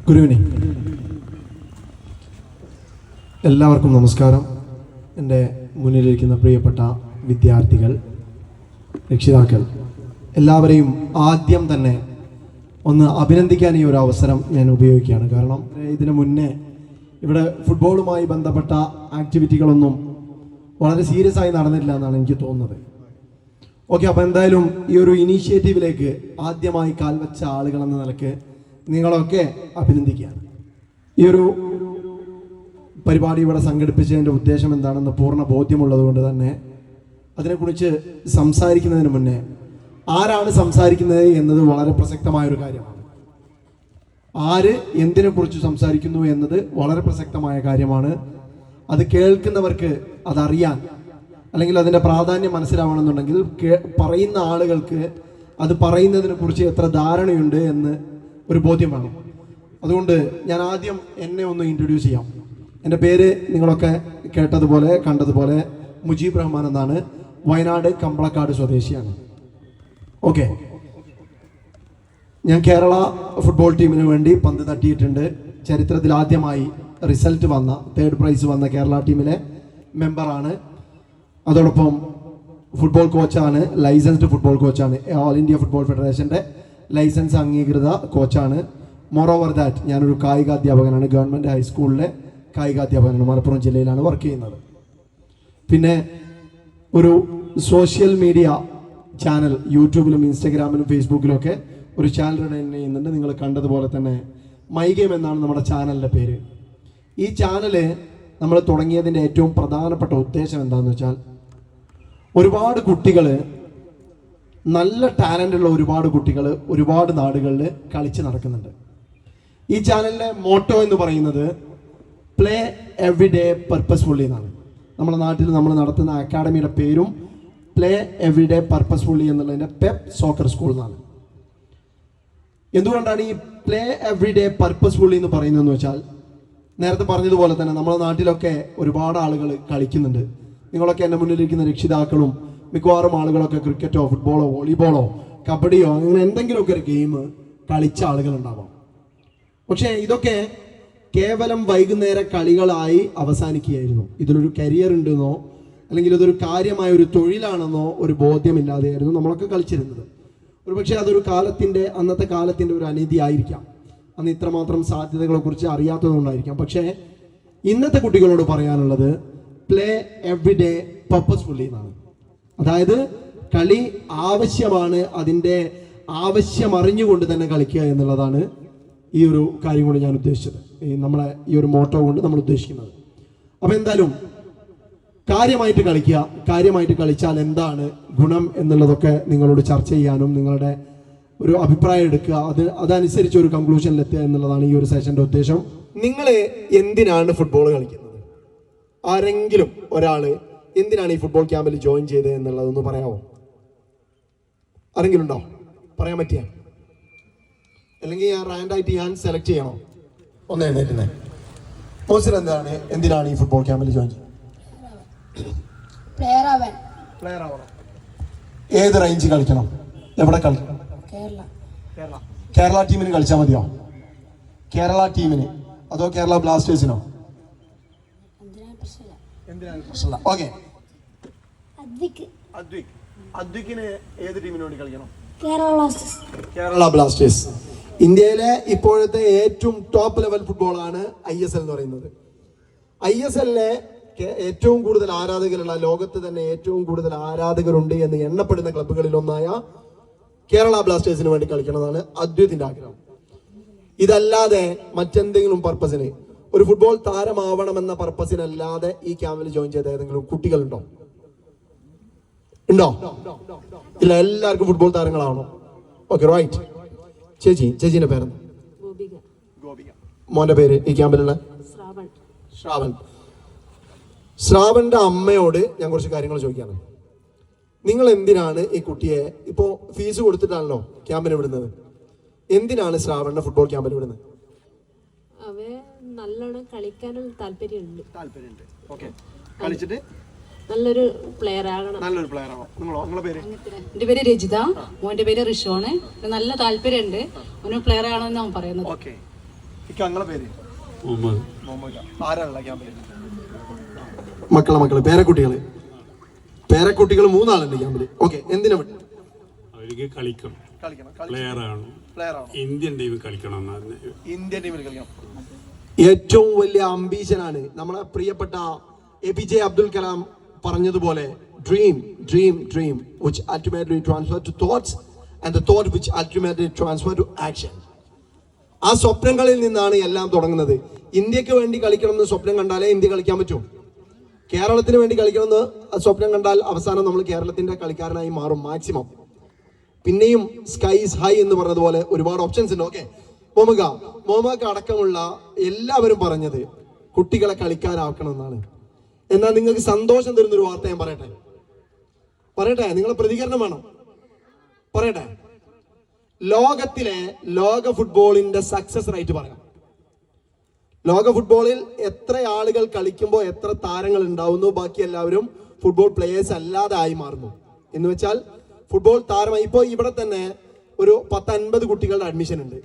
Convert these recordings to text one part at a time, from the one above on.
ഗുരുവിനെ എല്ലാവർക്കും നമസ്കാരം. എൻ്റെ മുന്നിലിരിക്കുന്ന പ്രിയപ്പെട്ട വിദ്യാർത്ഥികൾ, രക്ഷിതാക്കൾ, എല്ലാവരെയും ആദ്യം തന്നെ ഒന്ന് അഭിനന്ദിക്കാൻ ഈ ഒരു അവസരം ഞാൻ ഉപയോഗിക്കുകയാണ്. കാരണം ഇതിനു മുന്നേ ഇവിടെ ഫുട്ബോളുമായി ബന്ധപ്പെട്ട ആക്ടിവിറ്റികളൊന്നും വളരെ സീരിയസ് ആയി നടന്നിട്ടില്ല എന്നാണ് എനിക്ക് തോന്നുന്നത്. ഓക്കെ, അപ്പോൾ എന്തായാലും ഈ ഒരു ഇനീഷ്യേറ്റീവിലേക്ക് ആദ്യമായി കാൽവെച്ച ആളുകളെന്ന നിലക്ക് നിങ്ങളൊക്കെ അഭിനന്ദിക്കുകയാണ്. ഈ ഒരു പരിപാടി ഇവിടെ സംഘടിപ്പിച്ചതിൻ്റെ ഉദ്ദേശം എന്താണെന്ന് പൂർണ്ണ ബോധ്യമുള്ളത് കൊണ്ട് തന്നെ അതിനെക്കുറിച്ച് സംസാരിക്കുന്നതിന് മുന്നേ ആരാണ് സംസാരിക്കുന്നത് എന്നത് വളരെ പ്രസക്തമായൊരു കാര്യമാണ്. ആര് എന്തിനെക്കുറിച്ച് സംസാരിക്കുന്നു എന്നത് വളരെ പ്രസക്തമായ കാര്യമാണ്. അത് കേൾക്കുന്നവർക്ക് അതറിയാൻ അല്ലെങ്കിൽ അതിൻ്റെ പ്രാധാന്യം മനസ്സിലാവണമെന്നുണ്ടെങ്കിൽ പറയുന്ന ആളുകൾക്ക് അത് പറയുന്നതിനെ കുറിച്ച് എത്ര ധാരണയുണ്ട് എന്ന് ഒരു ബോധ്യം വേണം. അതുകൊണ്ട് ഞാൻ ആദ്യം എന്നെ ഒന്ന് ഇൻട്രൊഡ്യൂസ് ചെയ്യാം. എൻ്റെ പേര് നിങ്ങളൊക്കെ കേട്ടതുപോലെ കണ്ടതുപോലെ മുജീബ് റഹ്മാൻ എന്നാണ്. വയനാട് കമ്പളക്കാട് സ്വദേശിയാണ്. ഓക്കെ, ഞാൻ കേരള ഫുട്ബോൾ ടീമിന് വേണ്ടി പന്ത് തട്ടിയിട്ടുണ്ട്. ചരിത്രത്തിൽ ആദ്യമായി റിസൾട്ട് വന്ന 3rd പ്രൈസ് വന്ന കേരള ടീമിലെ മെമ്പറാണ്. അതോടൊപ്പം ഫുട്ബോൾ കോച്ചാണ്, ലൈസൻസ്ഡ് ഫുട്ബോൾ കോച്ചാണ്. ഓൾ ഇന്ത്യ ഫുട്ബോൾ ഫെഡറേഷൻ്റെ ലൈസൻസ് അംഗീകൃത കോച്ചാണ്. മോറോവർ ദാറ്റ് ഞാനൊരു കായികാധ്യാപകനാണ്. ഗവൺമെൻറ് ഹൈസ്കൂളിലെ കായികാധ്യാപകനാണ്. മലപ്പുറം ജില്ലയിലാണ് വർക്ക് ചെയ്യുന്നത്. പിന്നെ ഒരു സോഷ്യൽ മീഡിയ ചാനൽ യൂട്യൂബിലും ഇൻസ്റ്റഗ്രാമിലും ഫേസ്ബുക്കിലും ഒക്കെ ഒരു ചാനൽ റൺ ചെയ്യുന്നുണ്ട്. നിങ്ങൾ കണ്ടതുപോലെ തന്നെ മൈ ഗെയിം എന്നാണ് നമ്മുടെ ചാനലിൻ്റെ പേര്. ഈ ചാനല് നമ്മൾ തുടങ്ങിയതിൻ്റെ ഏറ്റവും പ്രധാനപ്പെട്ട ഉദ്ദേശം എന്താണെന്ന് വെച്ചാൽ, ഒരുപാട് കുട്ടികൾ, നല്ല ടാലൻ്റുള്ള ഒരുപാട് കുട്ടികൾ ഒരുപാട് നാടുകളിൽ കളിച്ച് നടക്കുന്നുണ്ട്. ഈ ചാനലിൻ്റെ മോട്ടോ എന്ന് പറയുന്നത് പ്ലേ എവറി ഡേ പർപ്പസ്ഫുള്ളി എന്നാണ്. നമ്മുടെ നാട്ടിൽ നമ്മൾ നടത്തുന്ന അക്കാഡമിയുടെ പേരും പ്ലേ എവറി ഡേ പർപ്പസ്ഫുള്ളി എന്നുള്ളതിൻ്റെ പെപ്പ് സോക്കർ സ്കൂൾ എന്നാണ്. എന്തുകൊണ്ടാണ് ഈ പ്ലേ എവറി ഡേ പർപ്പസ്ഫുള്ളി എന്ന് പറയുന്നതെന്ന് വെച്ചാൽ, നേരത്തെ പറഞ്ഞതുപോലെ തന്നെ നമ്മുടെ നാട്ടിലൊക്കെ ഒരുപാട് ആളുകൾ കളിക്കുന്നുണ്ട്. നിങ്ങളൊക്കെ എൻ്റെ മുന്നിലിരിക്കുന്ന രക്ഷിതാക്കളും മിക്കവാറും ആളുകളൊക്കെ ക്രിക്കറ്റോ ഫുട്ബോളോ വോളിബോളോ കബഡിയോ അങ്ങനെ എന്തെങ്കിലുമൊക്കെ ഒരു ഗെയിം കളിച്ച ആളുകളുണ്ടാവാം. പക്ഷേ ഇതൊക്കെ കേവലം വൈകുന്നേര കളികളായി അവസാനിക്കുകയായിരുന്നു. ഇതിലൊരു കരിയർ ഉണ്ടെന്നോ അല്ലെങ്കിൽ ഇതൊരു കാര്യമായ ഒരു തൊഴിലാണെന്നോ ഒരു ബോധ്യമില്ലാതെയായിരുന്നു നമ്മളൊക്കെ കളിച്ചിരുന്നത്. ഒരുപക്ഷെ അതൊരു അന്നത്തെ കാലത്തിൻ്റെ ഒരു അനീതി ആയിരിക്കാം. അന്ന് ഇത്രമാത്രം സാധ്യതകളെക്കുറിച്ച് അറിയാത്തതുകൊണ്ടായിരിക്കാം. പക്ഷേ ഇന്നത്തെ കുട്ടികളോട് പറയാനുള്ളത് പ്ലേ എവറി ഡേ പർപ്പസ്ഫുള്ളി എന്നാണ്. അതായത് കളി ആവശ്യമാണ്, അതിൻ്റെ ആവശ്യം അറിഞ്ഞുകൊണ്ട് തന്നെ കളിക്കുക എന്നുള്ളതാണ് ഈ ഒരു കാര്യം കൊണ്ട് ഞാൻ ഉദ്ദേശിച്ചത്, നമ്മളെ ഈ ഒരു മോട്ടോ കൊണ്ട് നമ്മൾ ഉദ്ദേശിക്കുന്നത്. അപ്പോൾ എന്തായാലും കാര്യമായിട്ട് കളിക്കുക, കാര്യമായിട്ട് കളിച്ചാൽ എന്താണ് ഗുണം എന്നുള്ളതൊക്കെ നിങ്ങളോട് ചർച്ച ചെയ്യാനും നിങ്ങളുടെ ഒരു അഭിപ്രായം എടുക്കുക, അതനുസരിച്ച് ഒരു കൺക്ലൂഷനിലെത്തുക എന്നുള്ളതാണ് ഈ ഒരു സെഷൻ്റെ ഉദ്ദേശം. നിങ്ങൾ എന്തിനാണ് ഫുട്ബോൾ കളിക്കുന്നത്? ആരെങ്കിലും ഒരാൾ എന്തിനാണ് ഈ ഫുട്ബോൾ ക്യാമ്പിൽ ജോയിൻ ചെയ്തത് എന്നുള്ളതൊന്ന് പറയാമോ? ആരെങ്കിലും ഉണ്ടോ പറയാൻ പറ്റിയ? അല്ലെങ്കിൽ ഞാൻ റാൻഡായിട്ട് ഞാൻ സെലക്ട് ചെയ്യണോ? ഒന്ന് എഴുന്നേറ്റുന്നേ. മോസിൽ എന്തിനാണ് ഈ ഫുട്ബോൾ ക്യാമ്പിൽ ജോയിൻ ചെയ്തത്? പ്ലെയർ ആവണം. ഏത് റേഞ്ച് കളിക്കണം? എവിടെ കളിക്കണം? കേരള ടീമിന് കളിച്ചാൽ മതിയോ? കേരള ടീമിന് അതോ കേരള ബ്ലാസ്റ്റേഴ്സിനോ? ഓക്കെ, അദ്വിക്കിന് ഏത് ടീമിന് വേണ്ടി കളിക്കണം? കേരള ബ്ലാസ്റ്റേഴ്സ്. ഇന്ത്യയിലെ ഇപ്പോഴത്തെ ഏറ്റവും ടോപ്പ് ലെവൽ ഫുട്ബോളാണ് ISL എന്ന് പറയുന്നത്. ISLലെ ഏറ്റവും കൂടുതൽ ആരാധകരുള്ള, ലോകത്ത് തന്നെ ഏറ്റവും കൂടുതൽ ആരാധകരുണ്ട് എന്ന് എണ്ണപ്പെടുന്ന ക്ലബ്ബുകളിൽ ഒന്നായ കേരള ബ്ലാസ്റ്റേഴ്സിന് വേണ്ടി കളിക്കണമെന്നാണ് അദ്വൈതിന്റെ ആഗ്രഹം. ഇതല്ലാതെ മറ്റെന്തെങ്കിലും പർപ്പസിന്, ഒരു ഫുട്ബോൾ താരമാവണമെന്ന പർപ്പസിനല്ലാതെ ഈ ക്യാമ്പിൽ ജോയിൻ ചെയ്ത ഏതെങ്കിലും കുട്ടികളുണ്ടോ? ഉണ്ടോ? ഇല്ല, എല്ലാവർക്കും ഫുട്ബോൾ താരങ്ങളാണോ? Okay, right. ചേച്ചിന്റെ പേരെന്താ? മോന്റെ പേര് ഈ ക്യാമ്പിലുള്ള? ശ്രാവൺ. ശ്രാവന്റെ അമ്മയോട് ഞാൻ കുറച്ച് കാര്യങ്ങൾ ചോദിക്കാണ്. നിങ്ങൾ എന്തിനാണ് ഈ കുട്ടിയെ, ഇപ്പോ ഫീസ് കൊടുത്തിട്ടാണല്ലോ ക്യാമ്പിന് വിടുന്നത്, എന്തിനാണ് ശ്രാവണിനെ ഫുട്ബോൾ ക്യാമ്പിന് വിടുന്നത്? നല്ലോണം കളിക്കാനും താല്പര്യമുണ്ട്. ഓക്കെ, കളിച്ചിട്ട് നല്ലൊരു പ്ലെയർ ആകണം. നിങ്ങളുടെ പേര്? എന്റെ പേര് രജിത, മോന്റെ പേര് റിഷോണ്. നല്ല താല്പര്യമുണ്ട്, ഒരു പ്ലെയർ ആകണമെന്ന് അവൻ പറയുന്നത്. നിങ്ങളെ പേര് ആരാണുള്ള ക്യാമ്പിൽ? മക്കള് പേരക്കുട്ടികൾ 3 ആളുണ്ട് ക്യാമ്പിൽ. ഓക്കെ, എന്തിനാ വേണ്ടി? അവർക്ക് കളിക്കണം, പ്ലെയർ ആണ്. ഇന്ത്യൻ ടീമിൽ കളിക്കണം. ഇന്ത്യൻ ടീമിൽ കളിക്കണം. ഏറ്റവും വലിയ അംബീഷനാണ് നമ്മളെ പ്രിയപ്പെട്ട APJ അബ്ദുൽ കലാം പറഞ്ഞതുപോലെ, dream dream dream which ultimately transfer to thoughts and the thought which ultimately transfer to action. ആ സ്വപ്നങ്ങളിൽ നിന്നാണ് എല്ലാം തുടങ്ങുന്നത്. ഇന്ത്യക്ക് വേണ്ടി കളിക്കണമെന്ന് സ്വപ്നം കണ്ടാലേ ഇന്ത്യ കളിക്കാൻ പറ്റൂ. കേരളത്തിന് വേണ്ടി കളിക്കണമെന്ന് സ്വപ്നം കണ്ടാൽ അവസാനം നമ്മൾ കേരളത്തിന്റെ കളിക്കാരനായി മാറും മാക്സിമം. പിന്നെയും സ്കൈസ് ഹൈ എന്ന് പറഞ്ഞതുപോലെ ഒരുപാട് ഓപ്ഷൻസ് ഉണ്ട്. ഓക്കെ, മോമക അടക്കമുള്ള എല്ലാവരും പറഞ്ഞത് കുട്ടികളെ കളിക്കാരാക്കണം എന്നാണ്. എന്നാൽ നിങ്ങൾക്ക് സന്തോഷം തരുന്നൊരു വാർത്ത ഞാൻ പറയട്ടെ, നിങ്ങളെ പ്രതികരണം വേണം. പറയട്ടെ, ലോകത്തിലെ ലോക ഫുട്ബോളിന്റെ സക്സസ് റേറ്റ് പറയാം. ലോക ഫുട്ബോളിൽ എത്ര ആളുകൾ കളിക്കുമ്പോൾ എത്ര താരങ്ങൾ ഉണ്ടാവുന്നു, ബാക്കി എല്ലാവരും ഫുട്ബോൾ പ്ലേയേഴ്സ് അല്ലാതെ ആയി മാറുന്നു. എന്ന് വെച്ചാൽ ഫുട്ബോൾ താരമായി ഇപ്പോൾ ഇവിടെ തന്നെ ഒരു 10-50 കുട്ടികളുടെ അഡ്മിഷൻ ഉണ്ട്.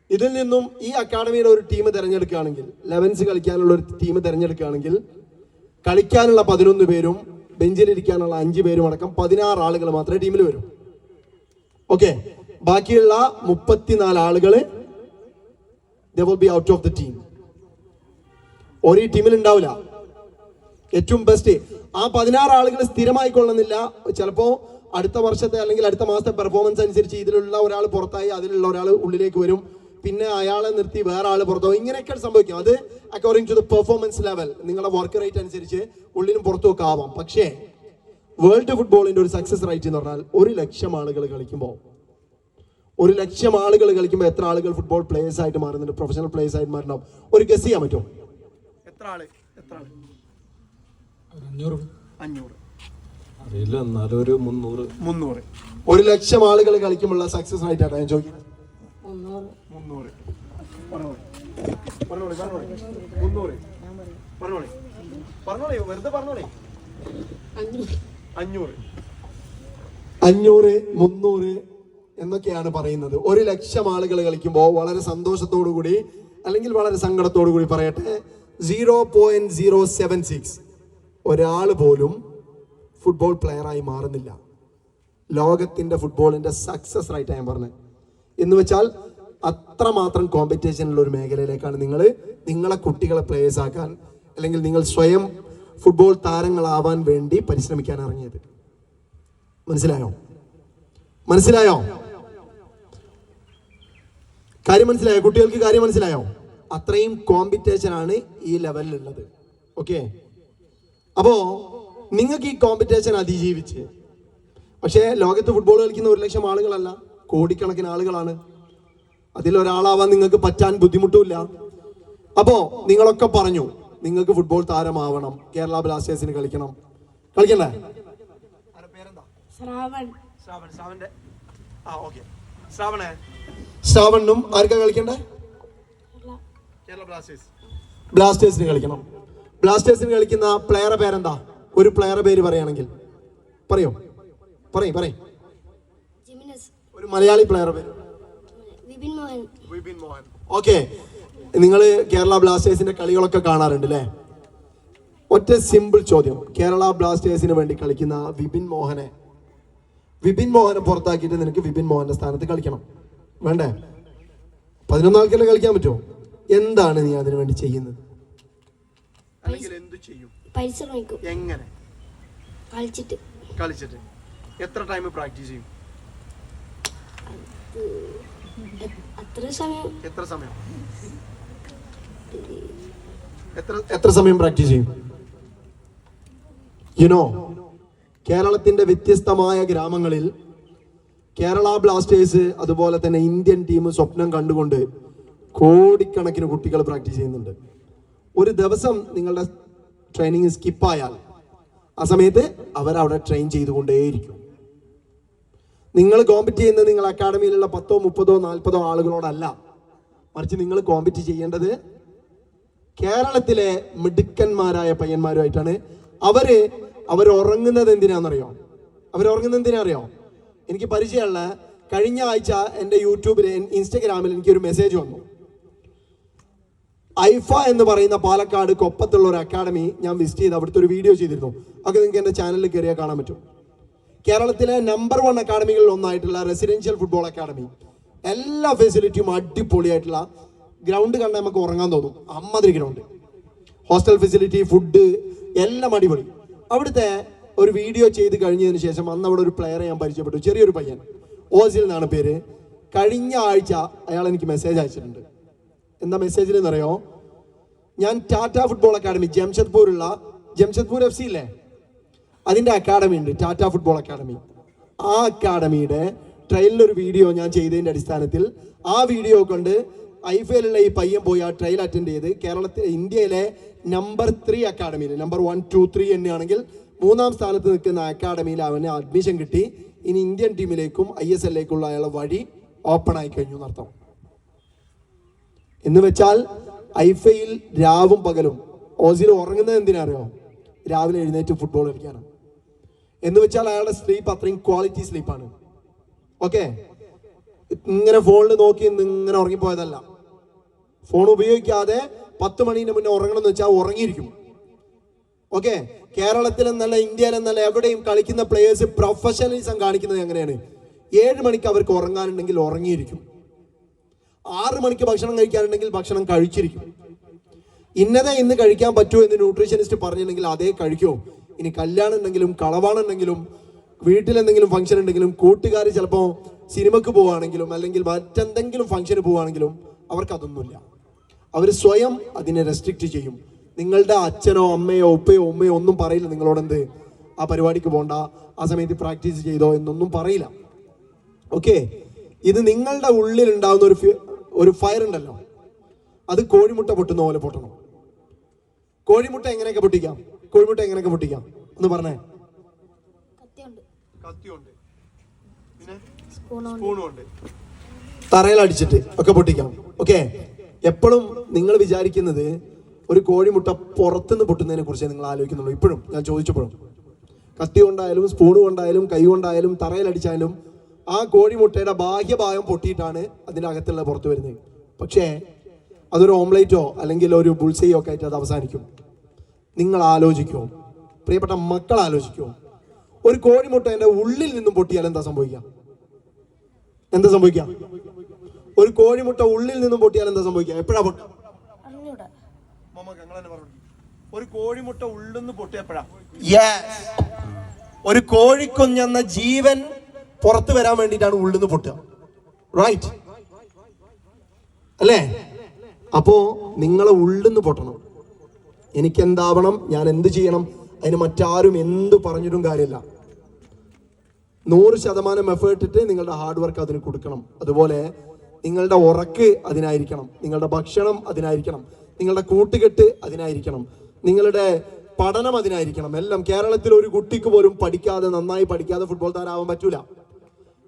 ഇതിൽ നിന്നും ഈ അക്കാഡമിയുടെ ഒരു ടീം തിരഞ്ഞെടുക്കുകയാണെങ്കിൽ, 11s കളിക്കാനുള്ള ഒരു ടീം തിരഞ്ഞെടുക്കുകയാണെങ്കിൽ, കളിക്കാനുള്ള 11 പേരും ബെഞ്ചിലിരിക്കാനുള്ള 5 പേരും അടക്കം 16 ആളുകൾ മാത്രമേ ടീമിൽ വരും. ഓക്കെ, ബാക്കിയുള്ള 34 ആളുകൾ they will be out of the team. ഒരു ടീമിൽ ഉണ്ടാവില്ല. ഏറ്റവും ബെസ്റ്റ് ആ 16 ആളുകൾ സ്ഥിരമായി കൊള്ളുന്നില്ല. ചിലപ്പോൾ അടുത്ത വർഷത്തെ അല്ലെങ്കിൽ അടുത്ത മാസത്തെ പെർഫോമൻസ് അനുസരിച്ച് ഇതിലുള്ള ഒരാൾ പുറത്തായി അതിലുള്ള ഒരാൾ ഉള്ളിലേക്ക് വരും. പിന്നെ അയാളെ നിർത്തി വേറെ ആൾ പുറത്താവും. ഇങ്ങനെയൊക്കെ സംഭവിക്കും. അത് according to the performance level, നിങ്ങളുടെ വർക്ക് റേറ്റ് അനുസരിച്ച് ഉള്ളിലും പുറത്തും ഒക്കെ ആവാം. പക്ഷേ വേൾഡ് ഫുട്ബോളിന്റെ ഒരു സക്സസ് റേറ്റ് എന്ന് പറഞ്ഞാൽ 100,000 ആളുകൾ കളിക്കുമ്പോൾ 100,000 ആളുകൾ കളിക്കുമ്പോൾ എത്ര ആളുകൾ ഫുട്ബോൾ പ്ലേയേഴ്സ് ആയിട്ട് മാറുന്നുണ്ട്, പ്രൊഫഷണൽ പ്ലേയേഴ്സ് ആയിട്ട് മാറുന്നുണ്ടാവും? ഒരു ഗസ് ചെയ്യാൻ പറ്റുമോ? എത്ര ആള്? 500 അറിയില്ല, എന്നാലും ഒരു 300. 100,000 ആളുകൾ കളിക്കുമ്പോഴുള്ള സക്സസ് റേറ്റ് ആയിട്ടാണ് ഞാൻ ചോദിക്കുന്നത്. 300 വെറുതെ പറഞ്ഞോളേ. 500 300 എന്നൊക്കെയാണ് പറയുന്നത്. 100,000 ആളുകൾ കളിക്കുമ്പോൾ വളരെ സന്തോഷത്തോടു കൂടി അല്ലെങ്കിൽ വളരെ സങ്കടത്തോടു കൂടി പറയട്ടെ, 0.076 ഒരാൾ പോലും ഫുട്ബോൾ പ്ലെയറായി മാറുന്നില്ല. ലോകത്തിന്റെ ഫുട്ബോളിന്റെ സക്സസ് റേറ്റ് ഞാൻ പറഞ്ഞത്. എന്ന് വെച്ചാൽ അത്രമാത്രം കോമ്പറ്റീഷനുള്ള ഒരു മേഖലയിലേക്കാണ് നിങ്ങളെ കുട്ടികളെ പ്ലേയേഴ്സ് ആക്കാൻ അല്ലെങ്കിൽ നിങ്ങൾ സ്വയം ഫുട്ബോൾ താരങ്ങളാവാൻ വേണ്ടി പരിശ്രമിക്കാൻ ഇറങ്ങിയത്. മനസ്സിലായോ? കാര്യം മനസ്സിലായോ? കുട്ടികൾക്ക് കാര്യം മനസ്സിലായോ? അത്രയും കോമ്പറ്റീഷൻ ആണ് ഈ ലെവലിലുള്ളത്. ഓക്കെ, അപ്പോ നിങ്ങൾക്ക് ഈ കോമ്പറ്റീഷൻ അതിജീവിച്ച്, പക്ഷേ ലോകത്ത് ഫുട്ബോൾ കളിക്കുന്ന 100,000 ആളുകളല്ല, കോടിക്കണക്കിന് ആളുകളാണ്. അതിലൊരാളാവാൻ നിങ്ങൾക്ക് പറ്റാൻ ബുദ്ധിമുട്ടില്ല. അപ്പോ നിങ്ങളൊക്കെ പറഞ്ഞു നിങ്ങൾക്ക് ഫുട്ബോൾ താരമാവണം, കേരള ബ്ലാസ്റ്റേഴ്സിന് കളിക്കണ്ടേ? ശ്രാവണും ആർക്കാ കളിക്കണ്ടേ? ബ്ലാസ്റ്റേഴ്സിന് കളിക്കണം. ബ്ലാസ്റ്റേഴ്സിന് കളിക്കുന്ന പ്ലെയറെ പേരെന്താ? ഒരു പ്ലെയറെ പേര് പറയുകയാണെങ്കിൽ പറയും. ഒരു മലയാളി പ്ലെയറെ പേര്. വിപിൻ മോഹൻ. ഓക്കെ, നിങ്ങൾ കേരള ബ്ലാസ്റ്റേഴ്സിന്റെ കളികളൊക്കെ കാണാറുണ്ട് അല്ലേ? ഒറ്റ സിമ്പിൾ ചോദ്യം, കേരള ബ്ലാസ്റ്റേഴ്സിന് വേണ്ടി കളിക്കുന്ന വിപിൻ മോഹനെ പുറത്താക്കിയിട്ട് നിനക്ക് വിപിൻ മോഹന്റെ സ്ഥാനത്ത് കളിക്കണം, വേണ്ടേ? 11 ആൾക്കല്ലേ കളിക്കാൻ പറ്റുമോ? എന്താണ് നീ അതിനു വേണ്ടി ചെയ്യുന്നത്? എങ്ങനെ? കളിച്ചിട്ട് എത്ര ടൈം പ്രാക്ടീസ് ചെയ്യും? എത്ര സമയം പ്രാക്ടീസ് ചെയ്യും? കേരളത്തിന്റെ വ്യത്യസ്തമായ ഗ്രാമങ്ങളിൽ കേരള ബ്ലാസ്റ്റേഴ്സ് അതുപോലെ തന്നെ ഇന്ത്യൻ ടീം സ്വപ്നം കണ്ടുകൊണ്ട് കോടിക്കണക്കിന് കുട്ടികൾ പ്രാക്ടീസ് ചെയ്യുന്നുണ്ട്. ഒരു ദിവസം നിങ്ങളുടെ ട്രെയിനിങ് സ്കിപ്പായാൽ ആ സമയത്ത് അവരവിടെ ട്രെയിൻ ചെയ്തുകൊണ്ടേയിരിക്കും. നിങ്ങൾ കോമ്പറ്റ് ചെയ്യുന്നത് നിങ്ങൾ അക്കാഡമിയിലുള്ള 10, 30, 40 ആളുകളോടല്ല, മറിച്ച് നിങ്ങൾ കോമ്പറ്റ് ചെയ്യേണ്ടത് കേരളത്തിലെ മിടുക്കന്മാരായ പയ്യന്മാരുമായിട്ടാണ്. അവർ ഉറങ്ങുന്നത് എന്തിനാണെന്നറിയോ? എനിക്ക് പരിചയമുള്ള കഴിഞ്ഞ ആഴ്ച എൻ്റെ യൂട്യൂബിൽ ഇൻസ്റ്റഗ്രാമിൽ എനിക്കൊരു മെസ്സേജ് വന്നു. ഐഫ എന്ന് പറയുന്ന പാലക്കാട് കൊപ്പത്തുള്ള ഒരു അക്കാഡമി ഞാൻ വിസിറ്റ് ചെയ്ത് അവിടുത്തെ ഒരു വീഡിയോ ചെയ്തിരുന്നു. അതൊക്കെ നിങ്ങൾക്ക് എൻ്റെ ചാനലിൽ കയറിയാൽ കാണാൻ പറ്റും. കേരളത്തിലെ നമ്പർ 1 അക്കാഡമികളിൽ ഒന്നായിട്ടുള്ള റെസിഡൻഷ്യൽ ഫുട്ബോൾ അക്കാഡമി. എല്ലാ ഫെസിലിറ്റിയും അടിപൊളിയായിട്ടുള്ള, ഗ്രൗണ്ട് കണ്ടാൽ നമുക്ക് ഉറങ്ങാൻ തോന്നും, അമ്മാതിരി ഗ്രൗണ്ട്, ഹോസ്റ്റൽ ഫെസിലിറ്റി, ഫുഡ് എല്ലാം അടിപൊളി. അവിടുത്തെ ഒരു വീഡിയോ ചെയ്ത് കഴിഞ്ഞതിന് ശേഷം അന്ന് അവിടെ ഒരു പ്ലെയറെ ഞാൻ പരിചയപ്പെട്ടു, ചെറിയൊരു പയ്യൻ, ഓസിൽ എന്നാണ് പേര്. കഴിഞ്ഞ ആഴ്ച അയാൾ എനിക്ക് മെസ്സേജ് അയച്ചിട്ടുണ്ട്. എന്താ മെസ്സേജിൽ എന്നറിയോ? ഞാൻ Tata football academy, Jamshedpur FC ഇല്ലേ, അതിൻ്റെ അക്കാഡമി ഉണ്ട്, ടാറ്റ ഫുട്ബോൾ അക്കാഡമി. ആ അക്കാഡമിയുടെ ട്രയലിലൊരു വീഡിയോ ഞാൻ ചെയ്തതിൻ്റെ അടിസ്ഥാനത്തിൽ ആ വീഡിയോ കൊണ്ട് ഐഫയിലുള്ള ഈ പയ്യൻ പോയി ആ ട്രയൽ അറ്റൻഡ് ചെയ്ത് ഇന്ത്യയിലെ നമ്പർ 3 അക്കാഡമിയിൽ, നമ്പർ 1, 2, 3 തന്നെയാണെങ്കിൽ 3-ാം സ്ഥാനത്ത് നിൽക്കുന്ന അക്കാഡമിയിൽ അവന് അഡ്മിഷൻ കിട്ടി. ഇനി ഇന്ത്യൻ ടീമിലേക്കും ISLലേക്കുള്ള അയാളെ വഴി ഓപ്പൺ ആയി കഴിഞ്ഞു എന്നർത്ഥം. എന്ന് വെച്ചാൽ ഐഫയിൽ രാവും പകലും ഓസിൽ ഉറങ്ങുന്നത് എന്തിനറിയോ? രാവിലെ എഴുന്നേറ്റ് ഫുട്ബോൾ കളിക്കാനാണ്. എന്ന് വെച്ചാൽ അയാളുടെ സ്ലീപ്പ് അത്രയും ക്വാളിറ്റി സ്ലീപ്പാണ്. ഓക്കെ, ഇങ്ങനെ ഫോണിൽ നോക്കി ഇങ്ങനെ ഉറങ്ങിപ്പോയതല്ല. ഫോൺ ഉപയോഗിക്കാതെ 10 മണിന് മുന്നേ ഉറങ്ങണം എന്ന് വെച്ചാൽ ഉറങ്ങിയിരിക്കും. ഓക്കെ, കേരളത്തിലെന്നല്ല ഇന്ത്യയിലെന്നല്ല എവിടെയും കളിക്കുന്ന പ്ലേയേഴ്സ് പ്രൊഫഷണലിസം കാണിക്കുന്നത് എങ്ങനെയാണ്? 7 മണിക്ക് അവർക്ക് ഉറങ്ങാനുണ്ടെങ്കിൽ ഉറങ്ങിയിരിക്കും, 6 മണിക്ക് ഭക്ഷണം കഴിക്കാനുണ്ടെങ്കിൽ ഭക്ഷണം കഴിച്ചിരിക്കും. ഇന്ന് കഴിക്കാൻ പറ്റുമോ എന്ന് ന്യൂട്രീഷനിസ്റ്റ് പറഞ്ഞിട്ടുണ്ടെങ്കിൽ അതേ കഴിക്കൂ. ഇനി കല്യാണം ഉണ്ടെങ്കിലും കളവാണെന്നെങ്കിലും വീട്ടിലെന്തെങ്കിലും ഫംഗ്ഷൻ ഉണ്ടെങ്കിലും കൂട്ടുകാർ ചിലപ്പോൾ സിനിമക്ക് പോവുകയാണെങ്കിലും അല്ലെങ്കിൽ മറ്റെന്തെങ്കിലും ഫംഗ്ഷന് പോവുകയാണെങ്കിലും അവർക്കതൊന്നുമില്ല. അവർ സ്വയം അതിനെ റെസ്ട്രിക്റ്റ് ചെയ്യും. നിങ്ങളുടെ അച്ഛനോ അമ്മയോ ഉപ്പയോ ഉമ്മയോ ഒന്നും പറയില്ല നിങ്ങളോടെന്ത് ആ പരിപാടിക്ക് പോകണ്ട, ആ സമയത്ത് പ്രാക്ടീസ് ചെയ്തോ എന്നൊന്നും പറയില്ല. ഓക്കെ, ഇത് നിങ്ങളുടെ ഉള്ളിൽ ഉണ്ടാകുന്ന ഒരു ഫയർ ഉണ്ടല്ലോ, അത് കോഴിമുട്ട പൊട്ടുന്ന പോലെ പൊട്ടണം. കോഴിമുട്ട എങ്ങനെയൊക്കെ പൊട്ടിക്കാം? ഒന്ന് പറഞ്ഞേ. കത്തിയുണ്ട്, പിന്നെ സ്പൂണുണ്ട്, തറയിൽ അടിച്ചിട്ട് ഒക്കെ പൊട്ടിക്കാം. ഓക്കെ, എപ്പോഴും നിങ്ങൾ വിചാരിക്കുന്നത് ഒരു കോഴിമുട്ട പുറത്തുനിന്ന് പൊട്ടുന്നതിനെ കുറിച്ച് നിങ്ങൾ ആലോചിക്കുന്നുള്ളൂ. ഇപ്പോഴും ഞാൻ ചോദിച്ചപ്പോഴും കത്തി കൊണ്ടായാലും സ്പൂൺ കൊണ്ടായാലും കൈ കൊണ്ടായാലും തറയിലടിച്ചാലും ആ കോഴിമുട്ടയുടെ ബാഹ്യഭാഗം പൊട്ടിയിട്ടാണ് അതിൻ്റെ അകത്തുള്ള പുറത്ത് വരുന്നത്. പക്ഷേ അതൊരു ഓംലേറ്റോ അല്ലെങ്കിൽ ഒരു ബുൾസയോ ഒക്കെ ആയിട്ട് അത് അവസാനിക്കും. നിങ്ങൾ ആലോചിക്കുമോ? പ്രിയപ്പെട്ട മക്കൾ ആലോചിക്കുമോ? ഒരു കോഴിമുട്ടേൻ്റെ ഉള്ളിൽ നിന്നും പൊട്ടിയാൽ എന്താ സംഭവിക്കുക? ഒരു കോഴിമുട്ട ഉള്ളിൽ നിന്നും പൊട്ടിയാൽ എന്താ സംഭവിക്കുക? എപ്പോഴാ പൊട്ടുക? ഒരു കോഴിമുട്ട ഉള്ളിൽ നിന്ന് പൊട്ടിയപ്പോഴാ ഒരു കോഴിക്കുഞ്ഞെന്ന ജീവൻ പുറത്തു വരാൻ വേണ്ടിയിട്ടാണ് ഉള്ളിൽ നിന്ന് പൊട്ടുക. റൈറ്റ് അല്ലേ? അപ്പോ നിങ്ങളെ ഉള്ളിൽ നിന്ന് പൊട്ടണം. എനിക്ക് എന്താവണം, ഞാൻ എന്ത് ചെയ്യണം, അതിന് മറ്റാരും എന്ത് പറഞ്ഞിട്ടും കാര്യമില്ല. 100% എഫേർട്ട് ഇട്ട് നിങ്ങളുടെ ഹാർഡ് വർക്ക് അതിന് കൊടുക്കണം. അതുപോലെ നിങ്ങളുടെ ഉറക്ക് അതിനായിരിക്കണം, നിങ്ങളുടെ ഭക്ഷണം അതിനായിരിക്കണം, നിങ്ങളുടെ കൂട്ടുകെട്ട് അതിനായിരിക്കണം, നിങ്ങളുടെ പഠനം അതിനായിരിക്കണം. എല്ലാം. കേരളത്തിൽ ഒരു കുട്ടിക്ക് പോലും നന്നായി പഠിക്കാതെ ഫുട്ബോൾ താരമാവാൻ പറ്റൂല.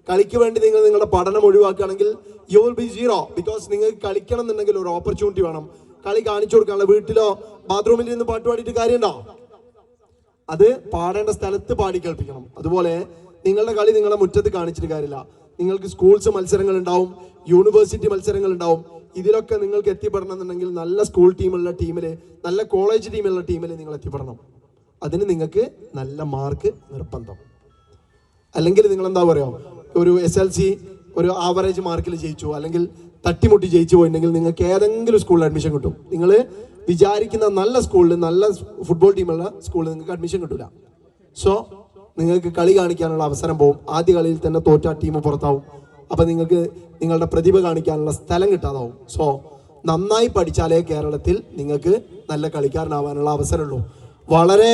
കളിക്ക് വേണ്ടി നിങ്ങൾ നിങ്ങളുടെ പഠനം ഒഴിവാക്കുകയാണെങ്കിൽ you will be zero. Because നിങ്ങൾക്ക് കളിക്കണം എന്നുണ്ടെങ്കിൽ ഒരു ഓപ്പർച്യൂണിറ്റി വേണം. കളി കാണിച്ചു കൊടുക്കാനുള്ള, വീട്ടിലോ ബാത്റൂമിൽ നിന്ന് പാട്ട് പാടിയിട്ട് കാര്യമുണ്ടോ? അത് പാടേണ്ട സ്ഥലത്ത് പാടി കേൾപ്പിക്കണം. അതുപോലെ നിങ്ങളുടെ കളി നിങ്ങളുടെ മുറ്റത്ത് കാണിച്ചിട്ട് കാര്യമില്ല. നിങ്ങൾക്ക് സ്കൂൾസ് മത്സരങ്ങൾ ഉണ്ടാവും, യൂണിവേഴ്സിറ്റി മത്സരങ്ങൾ ഉണ്ടാവും. ഇതിലൊക്കെ നിങ്ങൾക്ക് എത്തിപ്പെടണം എന്നുണ്ടെങ്കിൽ നല്ല സ്കൂൾ ടീമുള്ള ടീമിൽ, നല്ല കോളേജ് ടീമുള്ള ടീമിൽ നിങ്ങൾ എത്തിപ്പെടണം. അതിന് നിങ്ങൾക്ക് നല്ല മാർക്ക് നിർബന്ധം. അല്ലെങ്കിൽ നിങ്ങൾ എന്താ പറയുക, ഒരു SLC ഒരു ആവറേജ് മാർക്കിൽ ജയിച്ചു അല്ലെങ്കിൽ തട്ടിമുട്ടി ജയിച്ചു പോയിട്ടുണ്ടെങ്കിൽ നിങ്ങൾക്ക് ഏതെങ്കിലും സ്കൂളിൽ അഡ്മിഷൻ കിട്ടും. നിങ്ങൾ വിചാരിക്കുന്ന നല്ല സ്കൂളിൽ, നല്ല ഫുട്ബോൾ ടീമുള്ള സ്കൂളിൽ നിങ്ങൾക്ക് അഡ്മിഷൻ കിട്ടില്ല. സോ നിങ്ങൾക്ക് കളി കാണിക്കാനുള്ള അവസരം പോകും. ആദ്യ കളിയിൽ തന്നെ തോറ്റ ടീം പുറത്താവും. അപ്പം നിങ്ങൾക്ക് നിങ്ങളുടെ പ്രതിഭ കാണിക്കാനുള്ള സ്ഥലം കിട്ടാതാവും. സോ നന്നായി പഠിച്ചാലേ കേരളത്തിൽ നിങ്ങൾക്ക് നല്ല കളിക്കാരനാവാനുള്ള അവസരമുള്ളൂ. വളരെ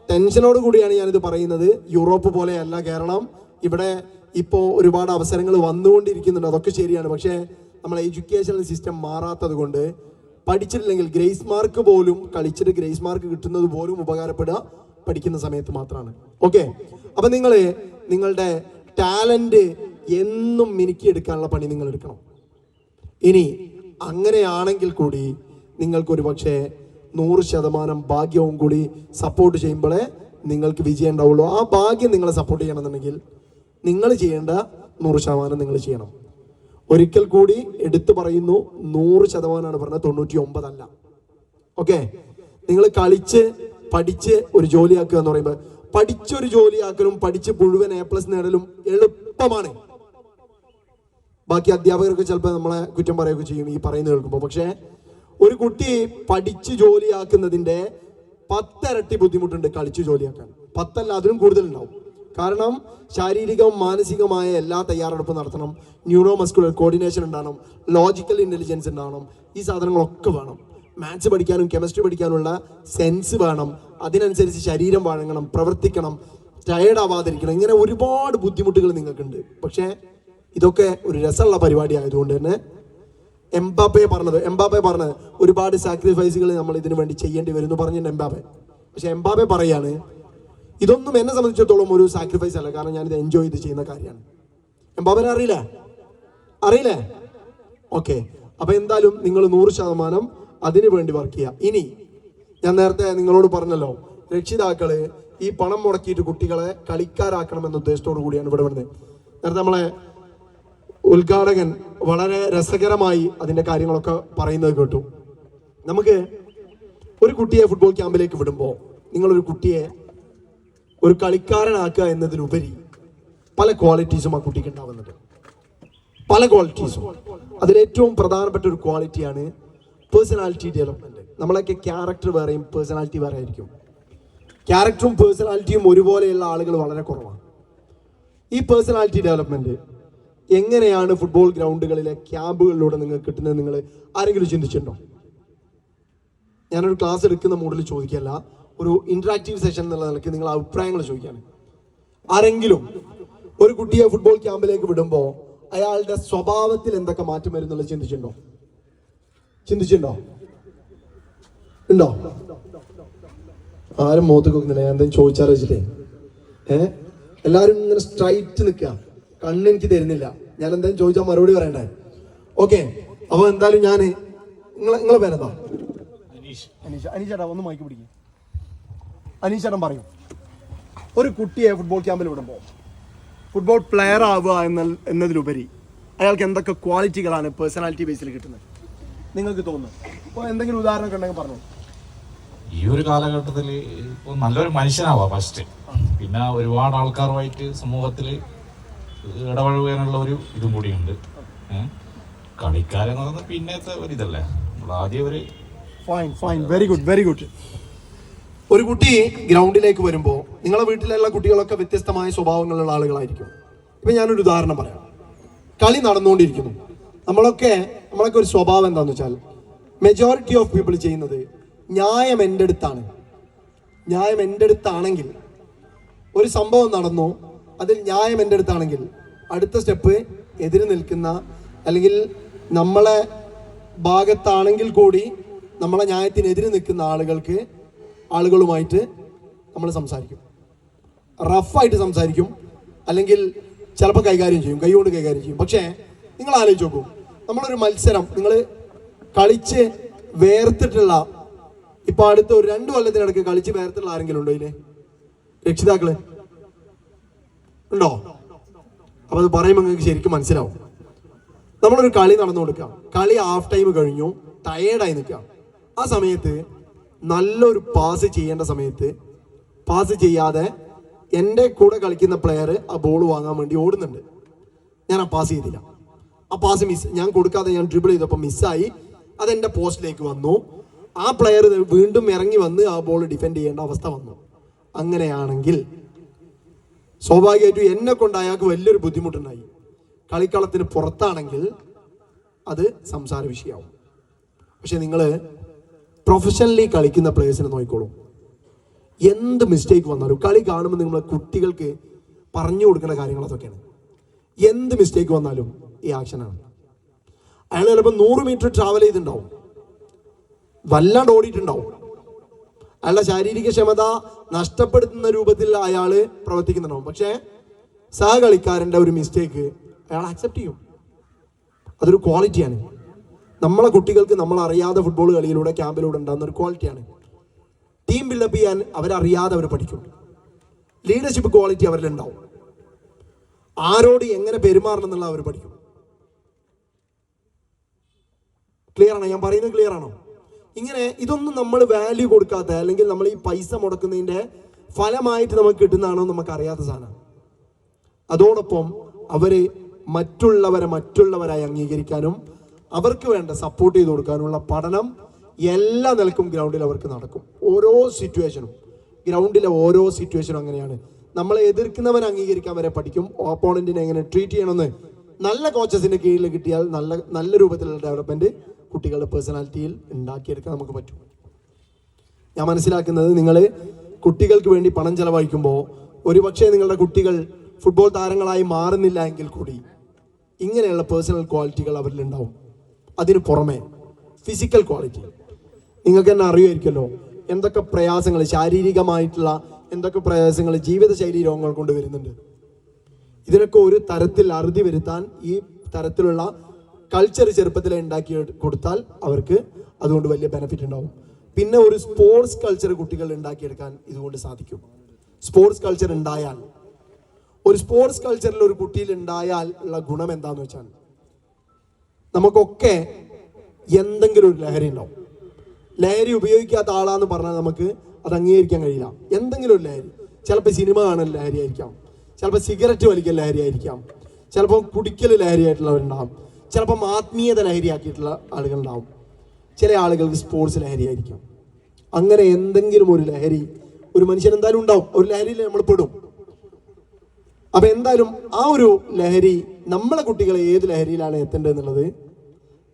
ടെൻഷനോട് കൂടിയാണ് ഞാനിത് പറയുന്നത്. യൂറോപ്പ് പോലെയല്ല കേരളം. ഇവിടെ ഇപ്പോൾ ഒരുപാട് അവസരങ്ങൾ വന്നുകൊണ്ടിരിക്കുന്നുണ്ട്, അതൊക്കെ ശരിയാണ്. പക്ഷേ നമ്മളെ എഡ്യൂക്കേഷണൽ സിസ്റ്റം മാറാത്തത് കൊണ്ട് പഠിച്ചിട്ടില്ലെങ്കിൽ ഗ്രേസ് മാർക്ക് പോലും, കളിച്ചിട്ട് ഗ്രേസ് മാർക്ക് കിട്ടുന്നത് പോലും ഉപകാരപ്പെടുക പഠിക്കുന്ന സമയത്ത് മാത്രമാണ്. ഓക്കെ, അപ്പം നിങ്ങളുടെ ടാലൻറ്റ് എന്നും മിനുക്കിയെടുക്കാനുള്ള പണി നിങ്ങൾ എടുക്കണം. ഇനി അങ്ങനെയാണെങ്കിൽ കൂടി നിങ്ങൾക്കൊരു പക്ഷേ 100% ഭാഗ്യവും കൂടി സപ്പോർട്ട് ചെയ്യുമ്പോഴേ നിങ്ങൾക്ക് വിജയം ഉണ്ടാവുള്ളൂ. ആ ഭാഗ്യം നിങ്ങളെ സപ്പോർട്ട് ചെയ്യണമെന്നുണ്ടെങ്കിൽ നിങ്ങൾ ചെയ്യേണ്ട 100% നിങ്ങൾ ചെയ്യണം. ഒരിക്കൽ കൂടി എടുത്തു പറയുന്നു, 100% പറഞ്ഞത്, 99 അല്ല. ഓക്കെ, നിങ്ങൾ കളിച്ച് പഠിച്ച് ഒരു ജോലിയാക്കുക എന്ന് പറയുമ്പോൾ പഠിച്ചൊരു ജോലിയാക്കലും പഠിച്ച് മുഴുവൻ A+ നേടലും എളുപ്പമാണ്. ബാക്കി അധ്യാപകർക്ക് ചിലപ്പോൾ നമ്മളെ കുറ്റം പറയുകയൊക്കെ ചെയ്യും ഈ പറയുന്നത് കേൾക്കുമ്പോൾ. പക്ഷേ ഒരു കുട്ടി പഠിച്ച് ജോലിയാക്കുന്നതിൻ്റെ 10 ഇരട്ടി ബുദ്ധിമുട്ടുണ്ട് കളിച്ച് ജോലിയാക്കാൻ. 10 അല്ല, അതിലും കൂടുതലുണ്ടാവും. കാരണം ശാരീരികവും മാനസികമായ എല്ലാ തയ്യാറെടുപ്പും നടത്തണം, ന്യൂറോ മസ്കുലർ കോർഡിനേഷൻ ഉണ്ടാവണം, ലോജിക്കൽ ഇൻ്റലിജൻസ് ഉണ്ടാവണം, ഈ സാധനങ്ങളൊക്കെ വേണം. മാത്സ് പഠിക്കാനും കെമിസ്ട്രി പഠിക്കാനുള്ള സെൻസ് വേണം, അതിനനുസരിച്ച് ശരീരം വഴങ്ങണം, പ്രവർത്തിക്കണം, ടയേർഡ് ആവാതിരിക്കണം. ഇങ്ങനെ ഒരുപാട് ബുദ്ധിമുട്ടുകൾ നിങ്ങൾക്കുണ്ട്. പക്ഷേ ഇതൊക്കെ ഒരു രസമുള്ള പരിപാടി ആയതുകൊണ്ട് തന്നെ എംബാപ്പെ പറഞ്ഞത് ഒരുപാട് സാക്രിഫൈസുകൾ നമ്മൾ ഇതിനു വേണ്ടി ചെയ്യേണ്ടി വരും എന്ന് പറഞ്ഞിട്ടുണ്ട് എംബാപ്പെ. പക്ഷെ എംബാപ്പെ പറയാണ്, ഇതൊന്നും എന്നെ സംബന്ധിച്ചിടത്തോളം ഒരു സാക്രിഫൈസ് അല്ല, കാരണം ഞാനിത് എൻജോയ് ചെയ്ത് ചെയ്യുന്ന കാര്യമാണ്. എംബാപ്പനെ അറിയില്ലേ? ഓക്കെ, അപ്പൊ എന്തായാലും നിങ്ങൾ 100% അതിനു വേണ്ടി വർക്ക് ചെയ്യുക. ഇനി ഞാൻ നേരത്തെ നിങ്ങളോട് പറഞ്ഞല്ലോ, രക്ഷിതാക്കള് ഈ പണം മുടക്കിയിട്ട് കുട്ടികളെ കളിക്കാരാക്കണമെന്ന ഉദ്ദേശത്തോടു കൂടിയാണ് ഇവിടെ വരുന്നത്. നേരത്തെ നമ്മളെ ഉദ്ഘാടകൻ വളരെ രസകരമായി അതിന്റെ കാര്യങ്ങളൊക്കെ പറയുന്നത് കേട്ടു. നമുക്ക് ഒരു കുട്ടിയെ ഫുട്ബോൾ ക്യാമ്പിലേക്ക് വിടുമ്പോൾ നിങ്ങളൊരു കുട്ടിയെ ഒരു കളിക്കാരനാക്കുക എന്നതിലുപരി പല ക്വാളിറ്റീസും ആ കുട്ടിക്ക് ഉണ്ടാവുന്നുണ്ട്. പല ക്വാളിറ്റീസും. അതിലേറ്റവും പ്രധാനപ്പെട്ട ഒരു ക്വാളിറ്റിയാണ് പേഴ്സണാലിറ്റി ഡെവലപ്മെന്റ്. നമ്മളൊക്കെ ക്യാരക്ടർ വേറെയും പേഴ്സണാലിറ്റി വേറെ ആയിരിക്കും. ക്യാരക്ടറും പേഴ്സണാലിറ്റിയും ഒരുപോലെയുള്ള ആളുകൾ വളരെ കുറവാണ്. ഈ പേഴ്സണാലിറ്റി ഡെവലപ്മെന്റ് എങ്ങനെയാണ് ഫുട്ബോൾ ഗ്രൗണ്ടുകളിലെ ക്യാമ്പുകളിലൂടെ നിങ്ങൾക്ക് കിട്ടുന്നത് നിങ്ങൾ ആരെങ്കിലും ചിന്തിച്ചിട്ടുണ്ടോ? ഞാനൊരു ക്ലാസ് എടുക്കുന്ന മൂഡിൽ ചോദിക്കല്ല, ഒരു ഇന്ററാക്റ്റീവ് സെഷൻ എന്നുള്ള നിലയ്ക്ക് നിങ്ങൾ അഭിപ്രായങ്ങൾ ചോദിക്കാണ്. ആരെങ്കിലും ഒരു കുട്ടിയെ ഫുട്ബോൾ ക്യാമ്പിലേക്ക് വിടുമ്പോൾ അയാളുടെ സ്വഭാവത്തിൽ എന്തൊക്കെ മാറ്റം വരുന്നുള്ളത് ചിന്തിച്ചിട്ടുണ്ടോ? ഉണ്ടോ? ആരും മുഖത്ത് നോക്കുന്നില്ല. ഞാൻ എന്തെങ്കിലും ചോദിച്ചാൽ വെച്ചിട്ടേ എല്ലാവരും ഇങ്ങനെ സ്ട്രൈറ്റ് നിൽക്കുക, കണ്ണെനിക്ക് തരുന്നില്ല. ഞാൻ എന്തായാലും ചോദിച്ചാൽ മറുപടി പറയണ്ടേ? ഓക്കെ, അപ്പൊ എന്തായാലും ഞാൻ നിങ്ങളെ പേരെന്താ? അനീഷേട്ടാ, ഒന്ന് മൈക്ക് പിടിക്കും. അനീഷേട്ടൻ പറയും, ഒരു കുട്ടിയെ ഫുട്ബോൾ ക്യാമ്പിൽ വിടുമ്പോൾ ഫുട്ബോൾ പ്ലെയർ ആവുക എന്നതിലുപരി അയാൾക്ക് എന്തൊക്കെ ക്വാളിറ്റികളാണ് പേഴ്സണാലിറ്റി ബേസിൽ കിട്ടുന്നത് നിങ്ങൾക്ക് തോന്നുന്നു? അപ്പോൾ എന്തെങ്കിലും ഉദാഹരണമൊക്കെ ഉണ്ടെങ്കിൽ പറഞ്ഞു. ഈ ഒരു കാലഘട്ടത്തിൽ ഇപ്പോൾ നല്ലൊരു മനുഷ്യനാവാം ഫസ്റ്റ്, പിന്നെ ഒരുപാട് ആൾക്കാരുമായിട്ട് സമൂഹത്തിൽ ഇടപഴകാനുള്ള ഒരു ഇതും കൂടിയുണ്ട്. കളിക്കാരെന്ന് പറയുന്നത് പിന്നത്തെ ഒരു ഇതല്ലേ, നമ്മൾ ആദ്യം ഒരു ഫൈൻ വെരി ഗുഡ്. ഒരു കുട്ടി ഗ്രൗണ്ടിലേക്ക് വരുമ്പോൾ നിങ്ങളെ വീട്ടിലുള്ള കുട്ടികളൊക്കെ വ്യത്യസ്തമായ സ്വഭാവങ്ങളുള്ള ആളുകളായിരിക്കും. ഇപ്പം ഞാനൊരു ഉദാഹരണം പറയാം. കളി നടന്നുകൊണ്ടിരിക്കുന്നു, നമ്മളൊക്കെ ഒരു സ്വഭാവം എന്താണെന്ന് വെച്ചാൽ മെജോറിറ്റി ഓഫ് പീപ്പിൾ ചെയ്യുന്നത് ന്യായം എൻ്റെ അടുത്താണെങ്കിൽ ഒരു സംഭവം നടന്നു, അതിൽ ന്യായം എൻ്റെ അടുത്താണെങ്കിൽ അടുത്ത സ്റ്റെപ്പ് എതിര് നിൽക്കുന്ന അല്ലെങ്കിൽ നമ്മളെ ഭാഗത്താണെങ്കിൽ കൂടി നമ്മളെ ന്യായത്തിനെതിരെ നിൽക്കുന്ന ആളുകളുമായിട്ട് നമ്മൾ സംസാരിക്കും, റഫായിട്ട് സംസാരിക്കും, അല്ലെങ്കിൽ ചിലപ്പോൾ കൈകാര്യം ചെയ്യും, കൈകൊണ്ട് കൈകാര്യം ചെയ്യും. പക്ഷേ നിങ്ങൾ ആലോചിച്ച് നോക്കൂ, നമ്മളൊരു മത്സരം നിങ്ങൾ കളിച്ച് വേർത്തിട്ടുള്ള, ഇപ്പൊ അടുത്ത ഒരു 2 കൊല്ലത്തിനിടയ്ക്ക് കളിച്ച് വേർത്തിട്ടുള്ള ആരെങ്കിലും ഉണ്ടോ? ഇതിലെ രക്ഷിതാക്കള് ഉണ്ടോ? അപ്പൊ അത് പറയുമ്പോൾ നിങ്ങൾക്ക് ശരിക്കും മനസ്സിലാവും. നമ്മളൊരു കളി നടന്നു കൊടുക്കാം, കളി ഹാഫ് ടൈം കഴിഞ്ഞു, ടയേർഡായി നിൽക്കാം. ആ സമയത്ത് നല്ലൊരു പാസ് ചെയ്യേണ്ട സമയത്ത് പാസ് ചെയ്യാതെ എൻ്റെ കൂടെ കളിക്കുന്ന പ്ലെയർ ആ ബോൾ വാങ്ങാൻ വേണ്ടി ഓടുന്നുണ്ട്. ഞാൻ ആ പാസ് ചെയ്തില്ല, ആ പാസ് ഞാൻ കൊടുക്കാതെ ഞാൻ ഡ്രിബിൾ ചെയ്തപ്പോൾ മിസ്സായി, അതെൻ്റെ പോസ്റ്റിലേക്ക് വന്നു. ആ പ്ലെയർ വീണ്ടും ഇറങ്ങി വന്ന് ആ ബോൾ ഡിഫെൻഡ് ചെയ്യേണ്ട അവസ്ഥ വന്നു. അങ്ങനെയാണെങ്കിൽ സ്വാഭാവികമായിട്ടും എന്നെ കൊണ്ട് അയാൾക്ക് വലിയൊരു ബുദ്ധിമുട്ടുണ്ടായി. കളിക്കളത്തിന് പുറത്താണെങ്കിൽ അത് സംസാര വിഷയമാവും. പക്ഷെ നിങ്ങൾ പ്രൊഫഷണലി കളിക്കുന്ന പ്ലേയേഴ്സിനെ നോക്കിക്കോളൂ, എന്ത് മിസ്റ്റേക്ക് വന്നാലും കളി കാണുമ്പോൾ നിങ്ങൾ കുട്ടികൾക്ക് പറഞ്ഞു കൊടുക്കുന്ന കാര്യങ്ങൾ അതൊക്കെയാണ്. എന്ത് മിസ്റ്റേക്ക് വന്നാലും ഈ ആക്ഷനാണ്. അയാൾ ചിലപ്പോൾ 100 മീറ്റർ ട്രാവൽ ചെയ്തിട്ടുണ്ടാവും, വല്ലാണ്ട് ഓടിയിട്ടുണ്ടാവും, അയാളുടെ ശാരീരിക ക്ഷമത നഷ്ടപ്പെടുത്തുന്ന രൂപത്തിൽ അയാൾ പ്രവർത്തിക്കുന്നുണ്ടാവും. പക്ഷേ സഹകളിക്കാരൻ്റെ ഒരു മിസ്റ്റേക്ക് അയാൾ അക്സെപ്റ്റ് ചെയ്യും. അതൊരു ക്വാളിറ്റിയാണ്. നമ്മളെ കുട്ടികൾക്ക് നമ്മൾ അറിയാതെ ഫുട്ബോൾ കളിയിലൂടെ ക്യാമ്പിലൂടെ ഉണ്ടാകുന്ന ഒരു ക്വാളിറ്റിയാണ്. ടീം ബിൽഡപ്പ് ചെയ്യാൻ അവരറിയാതെ അവർ പഠിക്കും. ലീഡർഷിപ്പ് ക്വാളിറ്റി അവരിലുണ്ടാവും. ആരോട് എങ്ങനെ പെരുമാറണം എന്നുള്ള അവർ പഠിക്കും. ക്ലിയർ ആണോ? ഞാൻ പറയുന്നത് ക്ലിയർ ആണോ? ഇങ്ങനെ ഇതൊന്നും നമ്മൾ വാല്യൂ കൊടുക്കാത്ത, അല്ലെങ്കിൽ നമ്മൾ ഈ പൈസ മുടക്കുന്നതിൻ്റെ ഫലമായിട്ട് നമുക്ക് കിട്ടുന്നതാണോ നമുക്ക് അറിയാത്ത സാധനം. അതോടൊപ്പം അവര് മറ്റുള്ളവരായി അംഗീകരിക്കാനും അവർക്ക് വേണ്ട സപ്പോർട്ട് ചെയ്ത് കൊടുക്കാനുള്ള പഠനം എല്ലാ നിലക്കും ഗ്രൗണ്ടിൽ അവർക്ക് നടക്കും. ഓരോ സിറ്റുവേഷനും, ഗ്രൗണ്ടിലെ ഓരോ സിറ്റുവേഷനും അങ്ങനെയാണ്. നമ്മളെ എതിർക്കുന്നവൻ അംഗീകരിക്കാൻ വരെ പഠിക്കും. ഓപ്പോണന്റിനെ എങ്ങനെ ട്രീറ്റ് ചെയ്യണമെന്ന് നല്ല കോച്ചസിന്റെ കീഴിൽ കിട്ടിയാൽ നല്ല രൂപത്തിലുള്ള ഡെവലപ്മെന്റ് കുട്ടികളുടെ പേഴ്സണാലിറ്റിയിൽ ഉണ്ടാക്കിയെടുക്കാൻ നമുക്ക് പറ്റും. ഞാൻ മനസ്സിലാക്കുന്നത്, നിങ്ങൾ കുട്ടികൾക്ക് വേണ്ടി പണം ചെലവഴിക്കുമ്പോൾ ഒരുപക്ഷെ നിങ്ങളുടെ കുട്ടികൾ ഫുട്ബോൾ താരങ്ങളായി മാറുന്നില്ല എങ്കിൽ കൂടി ഇങ്ങനെയുള്ള പേഴ്സണൽ ക്വാളിറ്റികൾ അവരിലുണ്ടാവും. അതിന് പുറമെ ഫിസിക്കൽ ക്വാളിറ്റി, നിങ്ങൾക്ക് തന്നെ അറിയുമായിരിക്കുമല്ലോ എന്തൊക്കെ പ്രയാസങ്ങൾ, ശാരീരികമായിട്ടുള്ള എന്തൊക്കെ പ്രയാസങ്ങൾ ജീവിതശൈലി രോഗങ്ങൾ കൊണ്ട് വരുന്നുണ്ട്. ഇതിനൊക്കെ ഒരു തരത്തിൽ അറുതി വരുത്താൻ ഈ തരത്തിലുള്ള കൾച്ചർ ചെറുപ്പത്തിലെ ഉണ്ടാക്കി കൊടുത്താൽ അവർക്ക് അതുകൊണ്ട് വലിയ ബെനിഫിറ്റ് ഉണ്ടാവും. പിന്നെ ഒരു സ്പോർട്സ് കൾച്ചർ കുട്ടികൾ ഉണ്ടാക്കിയെടുക്കാൻ ഇതുകൊണ്ട് സാധിക്കും. സ്പോർട്സ് കൾച്ചർ ഉണ്ടായാൽ, ഒരു സ്പോർട്സ് കൾച്ചറിൽ ഒരു കുട്ടിയിൽ ഉണ്ടായാൽ ഉള്ള ഗുണം എന്താന്ന് വെച്ചാൽ, നമുക്കൊക്കെ എന്തെങ്കിലും ഒരു ലഹരി ഉണ്ടാവും. ലഹരി ഉപയോഗിക്കാത്ത ആളാന്ന് പറഞ്ഞാൽ നമുക്ക് അത് അംഗീകരിക്കാൻ കഴിയില്ല. എന്തെങ്കിലും ഒരു ലഹരി, ചിലപ്പോൾ സിനിമ കാണൽ ലഹരി ആയിരിക്കാം, ചിലപ്പോൾ സിഗരറ്റ് വലിക്കൽ ലഹരി ആയിരിക്കാം, ചിലപ്പോൾ കുടിക്കൽ ലഹരിയായിട്ടുള്ളവരുണ്ടാവും, ചിലപ്പം ആത്മീയത ലഹരിയാക്കിയിട്ടുള്ള ആളുകളുണ്ടാവും, ചില ആളുകൾക്ക് സ്പോർട്സ് ലഹരി ആയിരിക്കാം. അങ്ങനെ എന്തെങ്കിലും ഒരു ലഹരി ഒരു മനുഷ്യൻ എന്തായാലും ഉണ്ടാവും. ഒരു ലഹരിയിൽ നമ്മൾ പെടും. അപ്പൊ എന്തായാലും ആ ഒരു ലഹരി, നമ്മളെ കുട്ടികളെ ഏത് ലഹരിയിലാണ് എത്തേണ്ടത് എന്നുള്ളത്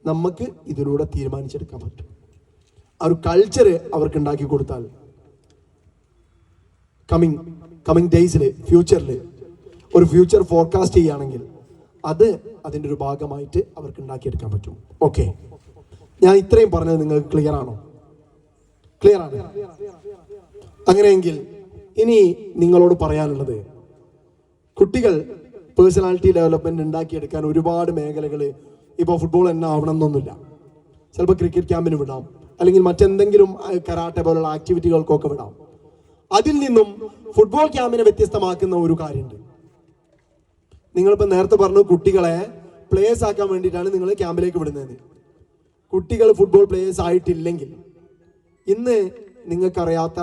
നമുക്ക് ഇതിലൂടെ തീരുമാനിച്ചെടുക്കാൻ പറ്റും. ആ ഒരു കൾച്ചർ അവർക്ക് ഉണ്ടാക്കി കൊടുത്താൽ കമ്മിങ് ഡേയ്സിൽ, ഫ്യൂച്ചറിൽ ഒരു ഫ്യൂച്ചർ ഫോർകാസ്റ്റ് ചെയ്യുകയാണെങ്കിൽ അതിൻ്റെ ഒരു ഭാഗമായിട്ട് അവർക്ക് ഉണ്ടാക്കിയെടുക്കാൻ പറ്റും. ഓക്കെ, ഞാൻ ഇത്രയും പറഞ്ഞത് നിങ്ങൾക്ക് ക്ലിയർ ആണോ? ക്ലിയർ ആണ്? അങ്ങനെയെങ്കിൽ ഇനി നിങ്ങളോട് പറയാനുള്ളത്, കുട്ടികൾ പേഴ്സണാലിറ്റി ഡെവലപ്മെന്റ് ഉണ്ടാക്കിയെടുക്കാൻ ഒരുപാട് മേഖലകൾ, ഇപ്പോൾ ഫുട്ബോൾ തന്നെ ആവണം എന്നൊന്നുമില്ല. ചിലപ്പോൾ ക്രിക്കറ്റ് ക്യാമ്പിന് വിടാം, അല്ലെങ്കിൽ മറ്റെന്തെങ്കിലും കരാട്ടെ പോലുള്ള ആക്ടിവിറ്റികൾക്കൊക്കെ വിടാം. അതിൽ നിന്നും ഫുട്ബോൾ ക്യാമ്പിനെ വ്യത്യസ്തമാക്കുന്ന ഒരു കാര്യമുണ്ട്. നിങ്ങളിപ്പോൾ നേരത്തെ പറഞ്ഞു കുട്ടികളെ പ്ലേയേഴ്സ് ആക്കാൻ വേണ്ടിയിട്ടാണ് നിങ്ങൾ ക്യാമ്പിലേക്ക് വിടുന്നത്. കുട്ടികൾ ഫുട്ബോൾ പ്ലേയേഴ്സ് ആയിട്ടില്ലെങ്കിൽ ഇന്ന് നിങ്ങൾക്കറിയാത്ത,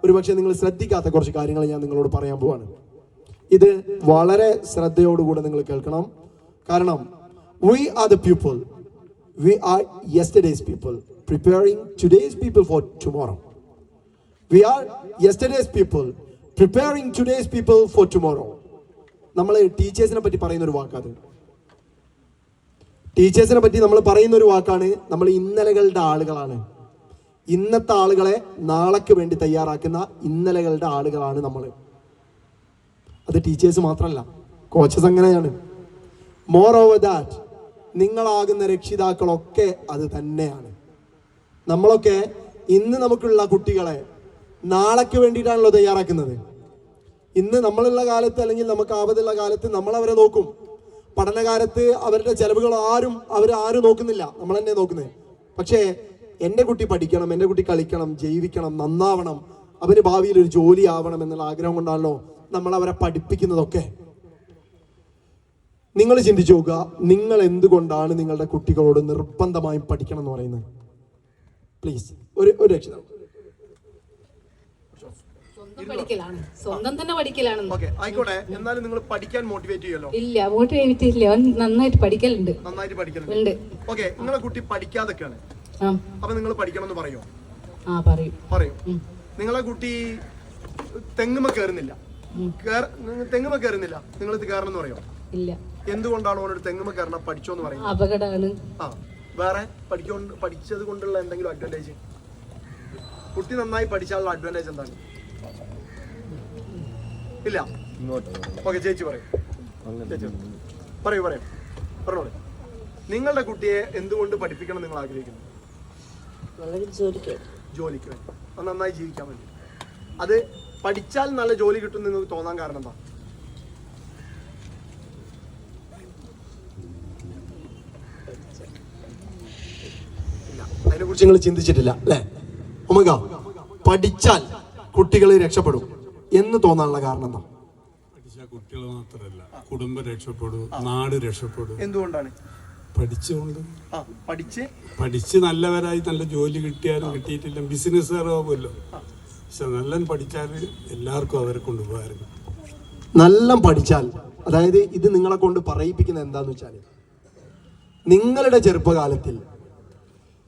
ഒരുപക്ഷെ നിങ്ങൾ ശ്രദ്ധിക്കാത്ത കുറച്ച് കാര്യങ്ങൾ ഞാൻ നിങ്ങളോട് പറയാൻ പോവാണ്. ഇത് വളരെ ശ്രദ്ധയോടുകൂടെ നിങ്ങൾ കേൾക്കണം. കാരണം we are the people, we are yesterday's people preparing today's people for tomorrow. We are yesterday's people preparing today's people for tomorrow. നമ്മൾ ടീച്ചേഴ്സിനെ പറ്റി പറയുന്ന ഒരു വാക്കാണ്. ടീച്ചേഴ്സിനെ പറ്റി നമ്മൾ പറയുന്ന ഒരു വാക്കാണ്, നമ്മൾ ഇന്നലകളുടെ ആളുകളാണ്. ഇന്നത്തെ ആളുകളെ നാളേക്ക് വേണ്ടി തയ്യാറാക്കുന്ന ഇന്നലകളുടെ ആളുകളാണ് നമ്മൾ. അത് ടീച്ചേഴ്സ് മാത്രമല്ല, കോച്ചസ് അങ്ങനെയാണ്. മോർ ഓവർ ദാറ്റ്, നിങ്ങളാകുന്ന രക്ഷിതാക്കളൊക്കെ അത് തന്നെയാണ്. നമ്മളൊക്കെ ഇന്ന് നമുക്കുള്ള കുട്ടികളെ നാളേക്ക് വേണ്ടിയിട്ടാണല്ലോ തയ്യാറാക്കുന്നത്. ഇന്ന് നമ്മളുള്ള കാലത്ത്, അല്ലെങ്കിൽ നമുക്ക് ആപത്തുള്ള കാലത്ത് നമ്മൾ അവരെ നോക്കും. പഠനകാലത്ത് അവരുടെ ചെലവുകൾ ആരും നോക്കുന്നില്ല, നമ്മൾ തന്നെ നോക്കുന്നത്. പക്ഷേ എൻ്റെ കുട്ടി പഠിക്കണം, എൻ്റെ കുട്ടി കളിക്കണം, ജീവിക്കണം, നന്നാവണം, അവന് ഭാവിയിൽ ഒരു ജോലി ആവണം എന്നുള്ള ആഗ്രഹം കൊണ്ടാണല്ലോ നമ്മൾ അവരെ പഠിപ്പിക്കുന്നതൊക്കെ. നിങ്ങൾ ചിന്തിച്ചു നോക്കുക, നിങ്ങൾ എന്തുകൊണ്ടാണ് നിങ്ങളുടെ കുട്ടികളോട് നിർബന്ധമായും പഠിക്കണം എന്ന് പറയുന്നത്? പ്ലീസ്, ഒരു രക്ഷിതാവ്. സ്വന്തം തന്നെ പഠിക്കലാണ്. ആയിക്കോട്ടെ, എന്നാലും നിങ്ങൾ പഠിക്കാൻ മോട്ടിവേറ്റ് ചെയ്യുമല്ലോ? ഇല്ല, മോട്ടിവേറ്റ് ഇല്ല, നന്നായിട്ട് പഠിക്കലുണ്ട്. ഉണ്ട്. ഓക്കെ, നിങ്ങളെ കുട്ടി പഠിക്കാതൊക്കെയാണ്, അപ്പൊ നിങ്ങൾ പഠിക്കണം എന്ന് പറയോ? പറയും. നിങ്ങളെ കുട്ടി തെങ്ങുമ കയറുന്നില്ല, നിങ്ങൾ ഇത് കയറണം എന്ന് പറയോ? ഇല്ല. എന്തുകൊണ്ടാണ് ഓനൊരു തെങ്ങുമ കയറണം പഠിച്ചോന്ന് പറയുന്നത്? അപകടമാണ്. വേറെ പഠിച്ചത് കൊണ്ടുള്ള എന്തെങ്കിലും അഡ്വാൻറ്റേജ്? കുട്ടി നന്നായി പഠിച്ചാലുള്ള അഡ്വാൻറ്റേജ് എന്താണ്? ഇല്ല. ഓക്കെ, ചേച്ചി പറയൂ. പറഞ്ഞോളൂ. നിങ്ങളുടെ കുട്ടിയെ എന്തുകൊണ്ട് പഠിപ്പിക്കണം നിങ്ങൾ ആഗ്രഹിക്കുന്നു? ജോലിക്ക് വേണ്ടി, നന്നായി ജീവിക്കാൻ വേണ്ടി. അത് പഠിച്ചാൽ നല്ല ജോലി കിട്ടും നിങ്ങൾക്ക് തോന്നാൻ കാരണം എന്താ? ഇല്ല, അതിനെ കുറിച്ച് നിങ്ങൾ ചിന്തിച്ചിട്ടില്ല അല്ലേ? ഒമേഗ, പഠിച്ചാൽ കുട്ടികൾ രക്ഷപ്പെടും എന്ന് തോന്നാനുള്ള കാരണം എന്താ? പഠിച്ചാൽ കുട്ടികൾ മാത്രമല്ല, കുടുംബം രക്ഷപ്പെടും, നാട് രക്ഷപ്പെടും. എന്തുകൊണ്ടാണ്? പഠിച്ചുകൊണ്ട് പഠിച്ച് നല്ലവരായി നല്ല ജോലി കിട്ടിയാലും കിട്ടിയിട്ടില്ല ബിസിനസ്സുകാരാകുമല്ലോ. പക്ഷെ നല്ല പഠിച്ചാൽ എല്ലാവർക്കും അവരെ കൊണ്ട് ഉപകാരം. നല്ല പഠിച്ചാൽ, അതായത് ഇത് നിങ്ങളെ കൊണ്ട് പറയിപ്പിക്കുന്നത് എന്താന്ന് വെച്ചാൽ, നിങ്ങളുടെ ചെറുപ്പകാലത്തിൽ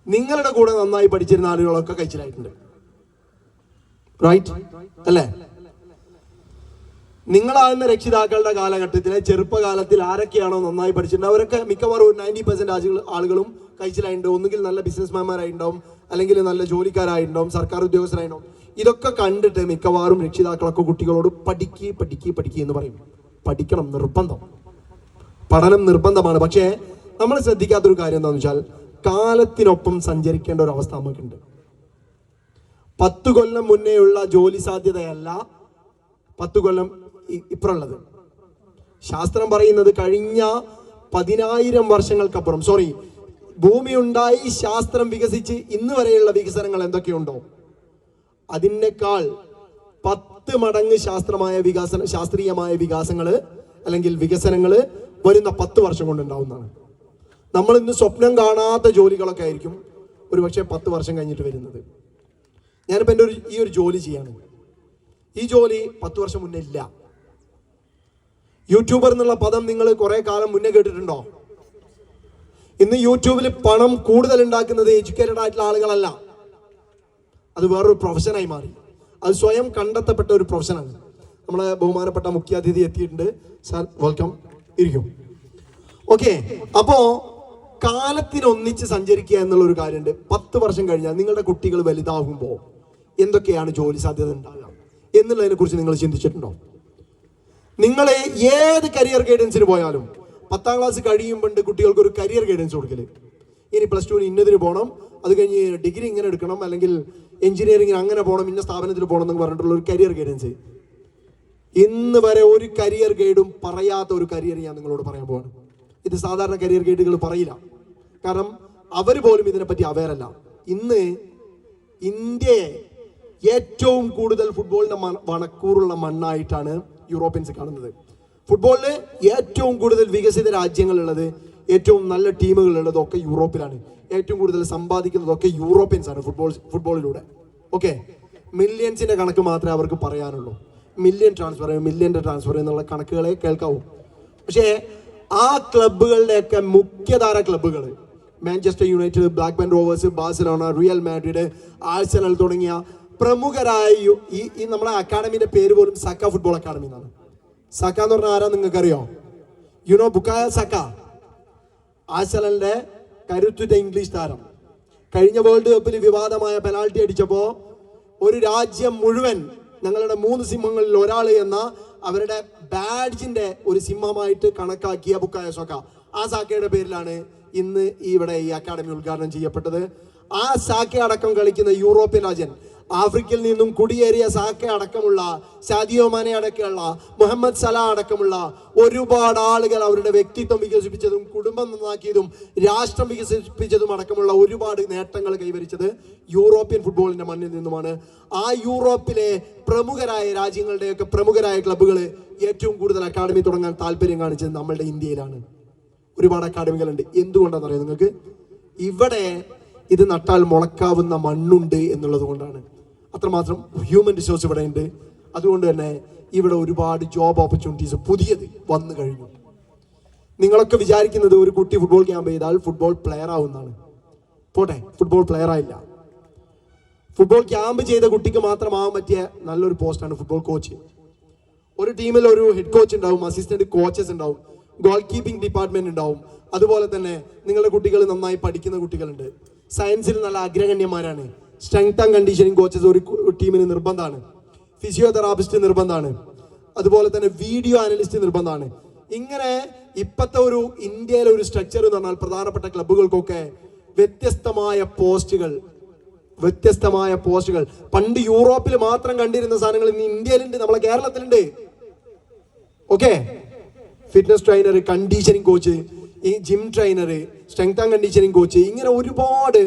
നിങ്ങളുടെ കൂടെ നന്നായി പഠിച്ചിരുന്ന ആളുകളൊക്കെ കഴിച്ചിലായിട്ടുണ്ട്. റൈറ്റ് അല്ലേ? നിങ്ങളാകുന്ന രക്ഷിതാക്കളുടെ കാലഘട്ടത്തിലെ ചെറുപ്പകാലത്തിൽ ആരൊക്കെയാണോ നന്നായി പഠിച്ചിട്ടുണ്ട് അവരൊക്കെ മിക്കവാറും ഒരു 90% ആളുകളും കഴിച്ചിലായിട്ടുണ്ടാവും. ഒന്നുകിൽ നല്ല ബിസിനസ്മാൻമാരായിട്ടുണ്ടാവും, അല്ലെങ്കിൽ നല്ല ജോലിക്കാരായിട്ടുണ്ടാവും, സർക്കാർ ഉദ്യോഗസ്ഥരായിട്ടുണ്ടാവും. ഇതൊക്കെ കണ്ടിട്ട് മിക്കവാറും രക്ഷിതാക്കളൊക്കെ കുട്ടികളോട് പഠിക്കുക എന്ന് പറയും. പഠിക്കണം, നിർബന്ധം, പഠനം നിർബന്ധമാണ്. പക്ഷേ നമ്മൾ ശ്രദ്ധിക്കാത്തൊരു കാര്യം എന്താണെന്ന് വെച്ചാൽ, കാലത്തിനൊപ്പം സഞ്ചരിക്കേണ്ട ഒരു അവസ്ഥ നമുക്കുണ്ട്. 10 കൊല്ലം മുന്നേയുള്ള ജോലി സാധ്യതയല്ല 10 കൊല്ലം ഇപ്പുറമുള്ളത്. ശാസ്ത്രം പറയുന്നത് കഴിഞ്ഞ 10,000 വർഷങ്ങൾക്കപ്പുറം, ഭൂമി ഉണ്ടായി ശാസ്ത്രം വികസിച്ച് ഇന്ന് വരെയുള്ള വികസനങ്ങൾ എന്തൊക്കെയുണ്ടോ അതിനേക്കാൾ 10 മടങ്ങ് ശാസ്ത്രീയമായ വികാസങ്ങള് അല്ലെങ്കിൽ വികസനങ്ങള് വരുന്ന 10 വർഷം കൊണ്ടുണ്ടാവുന്നതാണ്. നമ്മൾ ഇന്ന് സ്വപ്നം കാണാത്ത ജോലികളൊക്കെ ആയിരിക്കും ഒരുപക്ഷെ 10 വർഷം കഴിഞ്ഞിട്ട് വരുന്നത്. ഞാനിപ്പോൾ എൻ്റെ ഈ ഒരു ജോലി ചെയ്യാണ്. ഈ ജോലി 10 വർഷം മുന്നേ ഇല്ല. യൂട്യൂബർ എന്നുള്ള പദം നിങ്ങൾ കുറെ കാലം മുന്നേ കേട്ടിട്ടുണ്ടോ? ഇന്ന് യൂട്യൂബിൽ പണം കൂടുതൽ ഉണ്ടാക്കുന്നത് എഡ്യൂക്കേറ്റഡ് ആയിട്ടുള്ള ആളുകളല്ല, അത് വേറൊരു പ്രൊഫഷനായി മാറി. അത് സ്വയം കണ്ടെത്തപ്പെട്ട ഒരു പ്രൊഫഷനാണ്. നമ്മളെ ബഹുമാനപ്പെട്ട മുഖ്യാതിഥി എത്തിയിട്ടുണ്ട്. സാർ വെൽക്കം, ഇരിക്കും. ഓക്കെ, അപ്പോ കാലത്തിനൊന്നിച്ച് സഞ്ചരിക്കുക എന്നുള്ള ഒരു കാര്യമുണ്ട്. 10 വർഷം കഴിഞ്ഞാൽ നിങ്ങളുടെ കുട്ടികൾ വലുതാകുമ്പോൾ എന്തൊക്കെയാണ് ജോലി സാധ്യത ഉണ്ടാകുക എന്നുള്ളതിനെ കുറിച്ച് നിങ്ങൾ ചിന്തിച്ചിട്ടുണ്ടോ? നിങ്ങളെ ഏത് കരിയർ ഗൈഡൻസിന് പോയാലും 10ാം ക്ലാസ് കഴിയുമ്പോൾ കുട്ടികൾക്ക് ഒരു കരിയർ ഗൈഡൻസ് കൊടുക്കല്. ഇനി +2 ഇന്നതിന് പോകണം, അത് കഴിഞ്ഞ് ഡിഗ്രി ഇങ്ങനെ എടുക്കണം, അല്ലെങ്കിൽ എഞ്ചിനീയറിംഗിന് അങ്ങനെ പോകണം, ഇന്ന സ്ഥാപനത്തിൽ പോകണം എന്ന് പറഞ്ഞിട്ടുള്ള ഒരു കരിയർ ഗൈഡൻസ്. ഇന്ന് വരെ ഒരു കരിയർ ഗൈഡും പറയാത്ത ഒരു കരിയർ ഞാൻ നിങ്ങളോട് പറയാൻ പോവാണ്. ഇത് സാധാരണ കരിയർ ഗൈഡുകൾ പറയില്ല, കാരണം അവർ പോലും ഇതിനെപ്പറ്റി അവയറല്ല. ഇന്ന് ഇന്ത്യയെ ഏറ്റവും കൂടുതൽ ഫുട്ബോളിന്റെ വണക്കൂറുള്ള മണ്ണായിട്ടാണ് യൂറോപ്യൻസ് കാണുന്നത്. ഫുട്ബോളില് ഏറ്റവും കൂടുതൽ വികസിത രാജ്യങ്ങളുള്ളത്, ഏറ്റവും നല്ല ടീമുകളുള്ളത് ഒക്കെ യൂറോപ്പിലാണ്. ഏറ്റവും കൂടുതൽ സമ്പാദിക്കുന്നതൊക്കെ യൂറോപ്യൻസ് ആണ് ഫുട്ബോളിലൂടെ. ഓക്കെ, മില്യൺസിന്റെ കണക്ക് മാത്രമേ അവർക്ക് പറയാനുള്ളൂ. മില്യന്റെ ട്രാൻസ്ഫർ എന്നുള്ള കണക്കുകളെ കേൾക്കാവൂ. പക്ഷേ ആ ക്ലബുകളുടെയൊക്കെ മുഖ്യധാര ക്ലബുകൾ, Manchester United, Blackburn Rovers, Barcelona, Real Madrid, Arsenal തുടങ്ങിയ പ്രമുഖരായ ഈ നമ്മുടെ അക്കാഡമിയുടെ പേര് പോലും സക്ക ഫുട്ബോൾ അക്കാഡമി എന്നാണ്. സക്ക എന്ന് പറഞ്ഞാൽ ആരാ നിങ്ങൾക്കറിയോ? യുനോ ബുക്കായ സക്ക, ആഴ്സണലിന്റെ കരുത്തുറ്റ ഇംഗ്ലീഷ് താരം. കഴിഞ്ഞ വേൾഡ് കപ്പിൽ വിവാദമായ പെനാൾട്ടി അടിച്ചപ്പോൾ ഒരു രാജ്യം മുഴുവൻ ഞങ്ങളുടെ 3 സിംഹങ്ങളിൽ ഒരാൾ എന്ന അവരുടെ ബാഡ്ജിന്റെ ഒരു സിംഹമായിട്ട് കണക്കാക്കിയ ബുക്കായ സക്ക, ആ സാക്കയുടെ പേരിലാണ് ഇന്ന് ഇവിടെ ഈ അക്കാഡമി ഉദ്ഘാടനം ചെയ്യപ്പെട്ടത്. ആ സാക്ക അടക്കം കളിക്കുന്ന യൂറോപ്യൻ രാജ്യം, ആഫ്രിക്കയിൽ നിന്നും കുടിയേറിയ സാക്ക അടക്കമുള്ള, സാദിയോ മാനെ അടക്കമുള്ള, മുഹമ്മദ് സലാ അടക്കമുള്ള ഒരുപാട് ആളുകൾ അവരുടെ വ്യക്തിത്വം വികസിപ്പിച്ചതും കുടുംബം നന്നാക്കിയതും രാഷ്ട്രം വികസിപ്പിച്ചതും അടക്കമുള്ള ഒരുപാട് നേട്ടങ്ങൾ കൈവരിച്ചത് യൂറോപ്യൻ ഫുട്ബോളിന്റെ മണ്ണിൽ നിന്നുമാണ്. ആ യൂറോപ്പിലെ പ്രമുഖരായ രാജ്യങ്ങളുടെയൊക്കെ പ്രമുഖരായ ക്ലബ്ബുകൾ ഏറ്റവും കൂടുതൽ അക്കാഡമി തുടങ്ങാൻ താല്പര്യം കാണിച്ചത് നമ്മളുടെ ഇന്ത്യയിലാണ്. ഒരുപാട് അക്കാഡമികളുണ്ട്. എന്തുകൊണ്ടാണെന്നറിയാം നിങ്ങൾക്ക്? ഇവിടെ ഇത് നട്ടാൽ മുളക്കാവുന്ന മണ്ണുണ്ട് എന്നുള്ളത് കൊണ്ടാണ്. അത്രമാത്രം ഹ്യൂമൻ റിസോഴ്സ് ഇവിടെ ഉണ്ട്. അതുകൊണ്ട് തന്നെ ഇവിടെ ഒരുപാട് ജോബ് ഓപ്പർച്യൂണിറ്റീസ് പുതിയത് വന്നു കഴിഞ്ഞു. നിങ്ങളൊക്കെ വിചാരിക്കുന്നത് ഒരു കുട്ടി ഫുട്ബോൾ ക്യാമ്പ് ചെയ്താൽ ഫുട്ബോൾ പ്ലെയർ ആവുന്നതാണ്. പോട്ടെ, ഫുട്ബോൾ പ്ലെയർ ആയില്ല. ഫുട്ബോൾ ക്യാമ്പ് ചെയ്ത കുട്ടിക്ക് മാത്രമാവാൻ പറ്റിയ നല്ലൊരു പോസ്റ്റാണ് ഫുട്ബോൾ കോച്ച്. ഒരു ടീമിൽ ഒരു ഹെഡ് കോച്ച് ഉണ്ടാവും, അസിസ്റ്റന്റ് കോച്ചസ് ഉണ്ടാവും, ഗോൾ കീപ്പിംഗ് ഡിപ്പാർട്ട്മെന്റ് ഉണ്ടാവും. അതുപോലെ തന്നെ നിങ്ങളുടെ കുട്ടികൾ നന്നായി പഠിക്കുന്ന കുട്ടികളുണ്ട്, സയൻസിൽ നല്ല അഗ്രഗണ്യന്മാരാണ്. സ്ട്രെങ്ത് ആൻഡ് കണ്ടീഷനിങ് കോച്ചസ് ഒരു ടീമിന് നിർബന്ധമാണ്. ഫിസിയോതെറാപ്പിസ്റ്റ് നിർബന്ധമാണ്. അതുപോലെ തന്നെ വീഡിയോ അനലിസ്റ്റ് നിർബന്ധമാണ്. ഇങ്ങനെ ഇപ്പോഴത്തെ ഒരു ഇന്ത്യയിലെ ഒരു സ്ട്രക്ചർ എന്ന് പറഞ്ഞാൽ പ്രധാനപ്പെട്ട ക്ലബ്ബുകൾക്കൊക്കെ വ്യത്യസ്തമായ പോസ്റ്റുകൾ. പണ്ട് യൂറോപ്പിൽ മാത്രം കണ്ടിരുന്ന സാധനങ്ങൾ ഇന്ന് ഇന്ത്യയിലുണ്ട്, നമ്മളെ കേരളത്തിലുണ്ട്. Okay, fitness trainer, conditioning coach, ഈ gym trainer, strength and conditioning coach, ഇങ്ങനെ ഒരുപാട്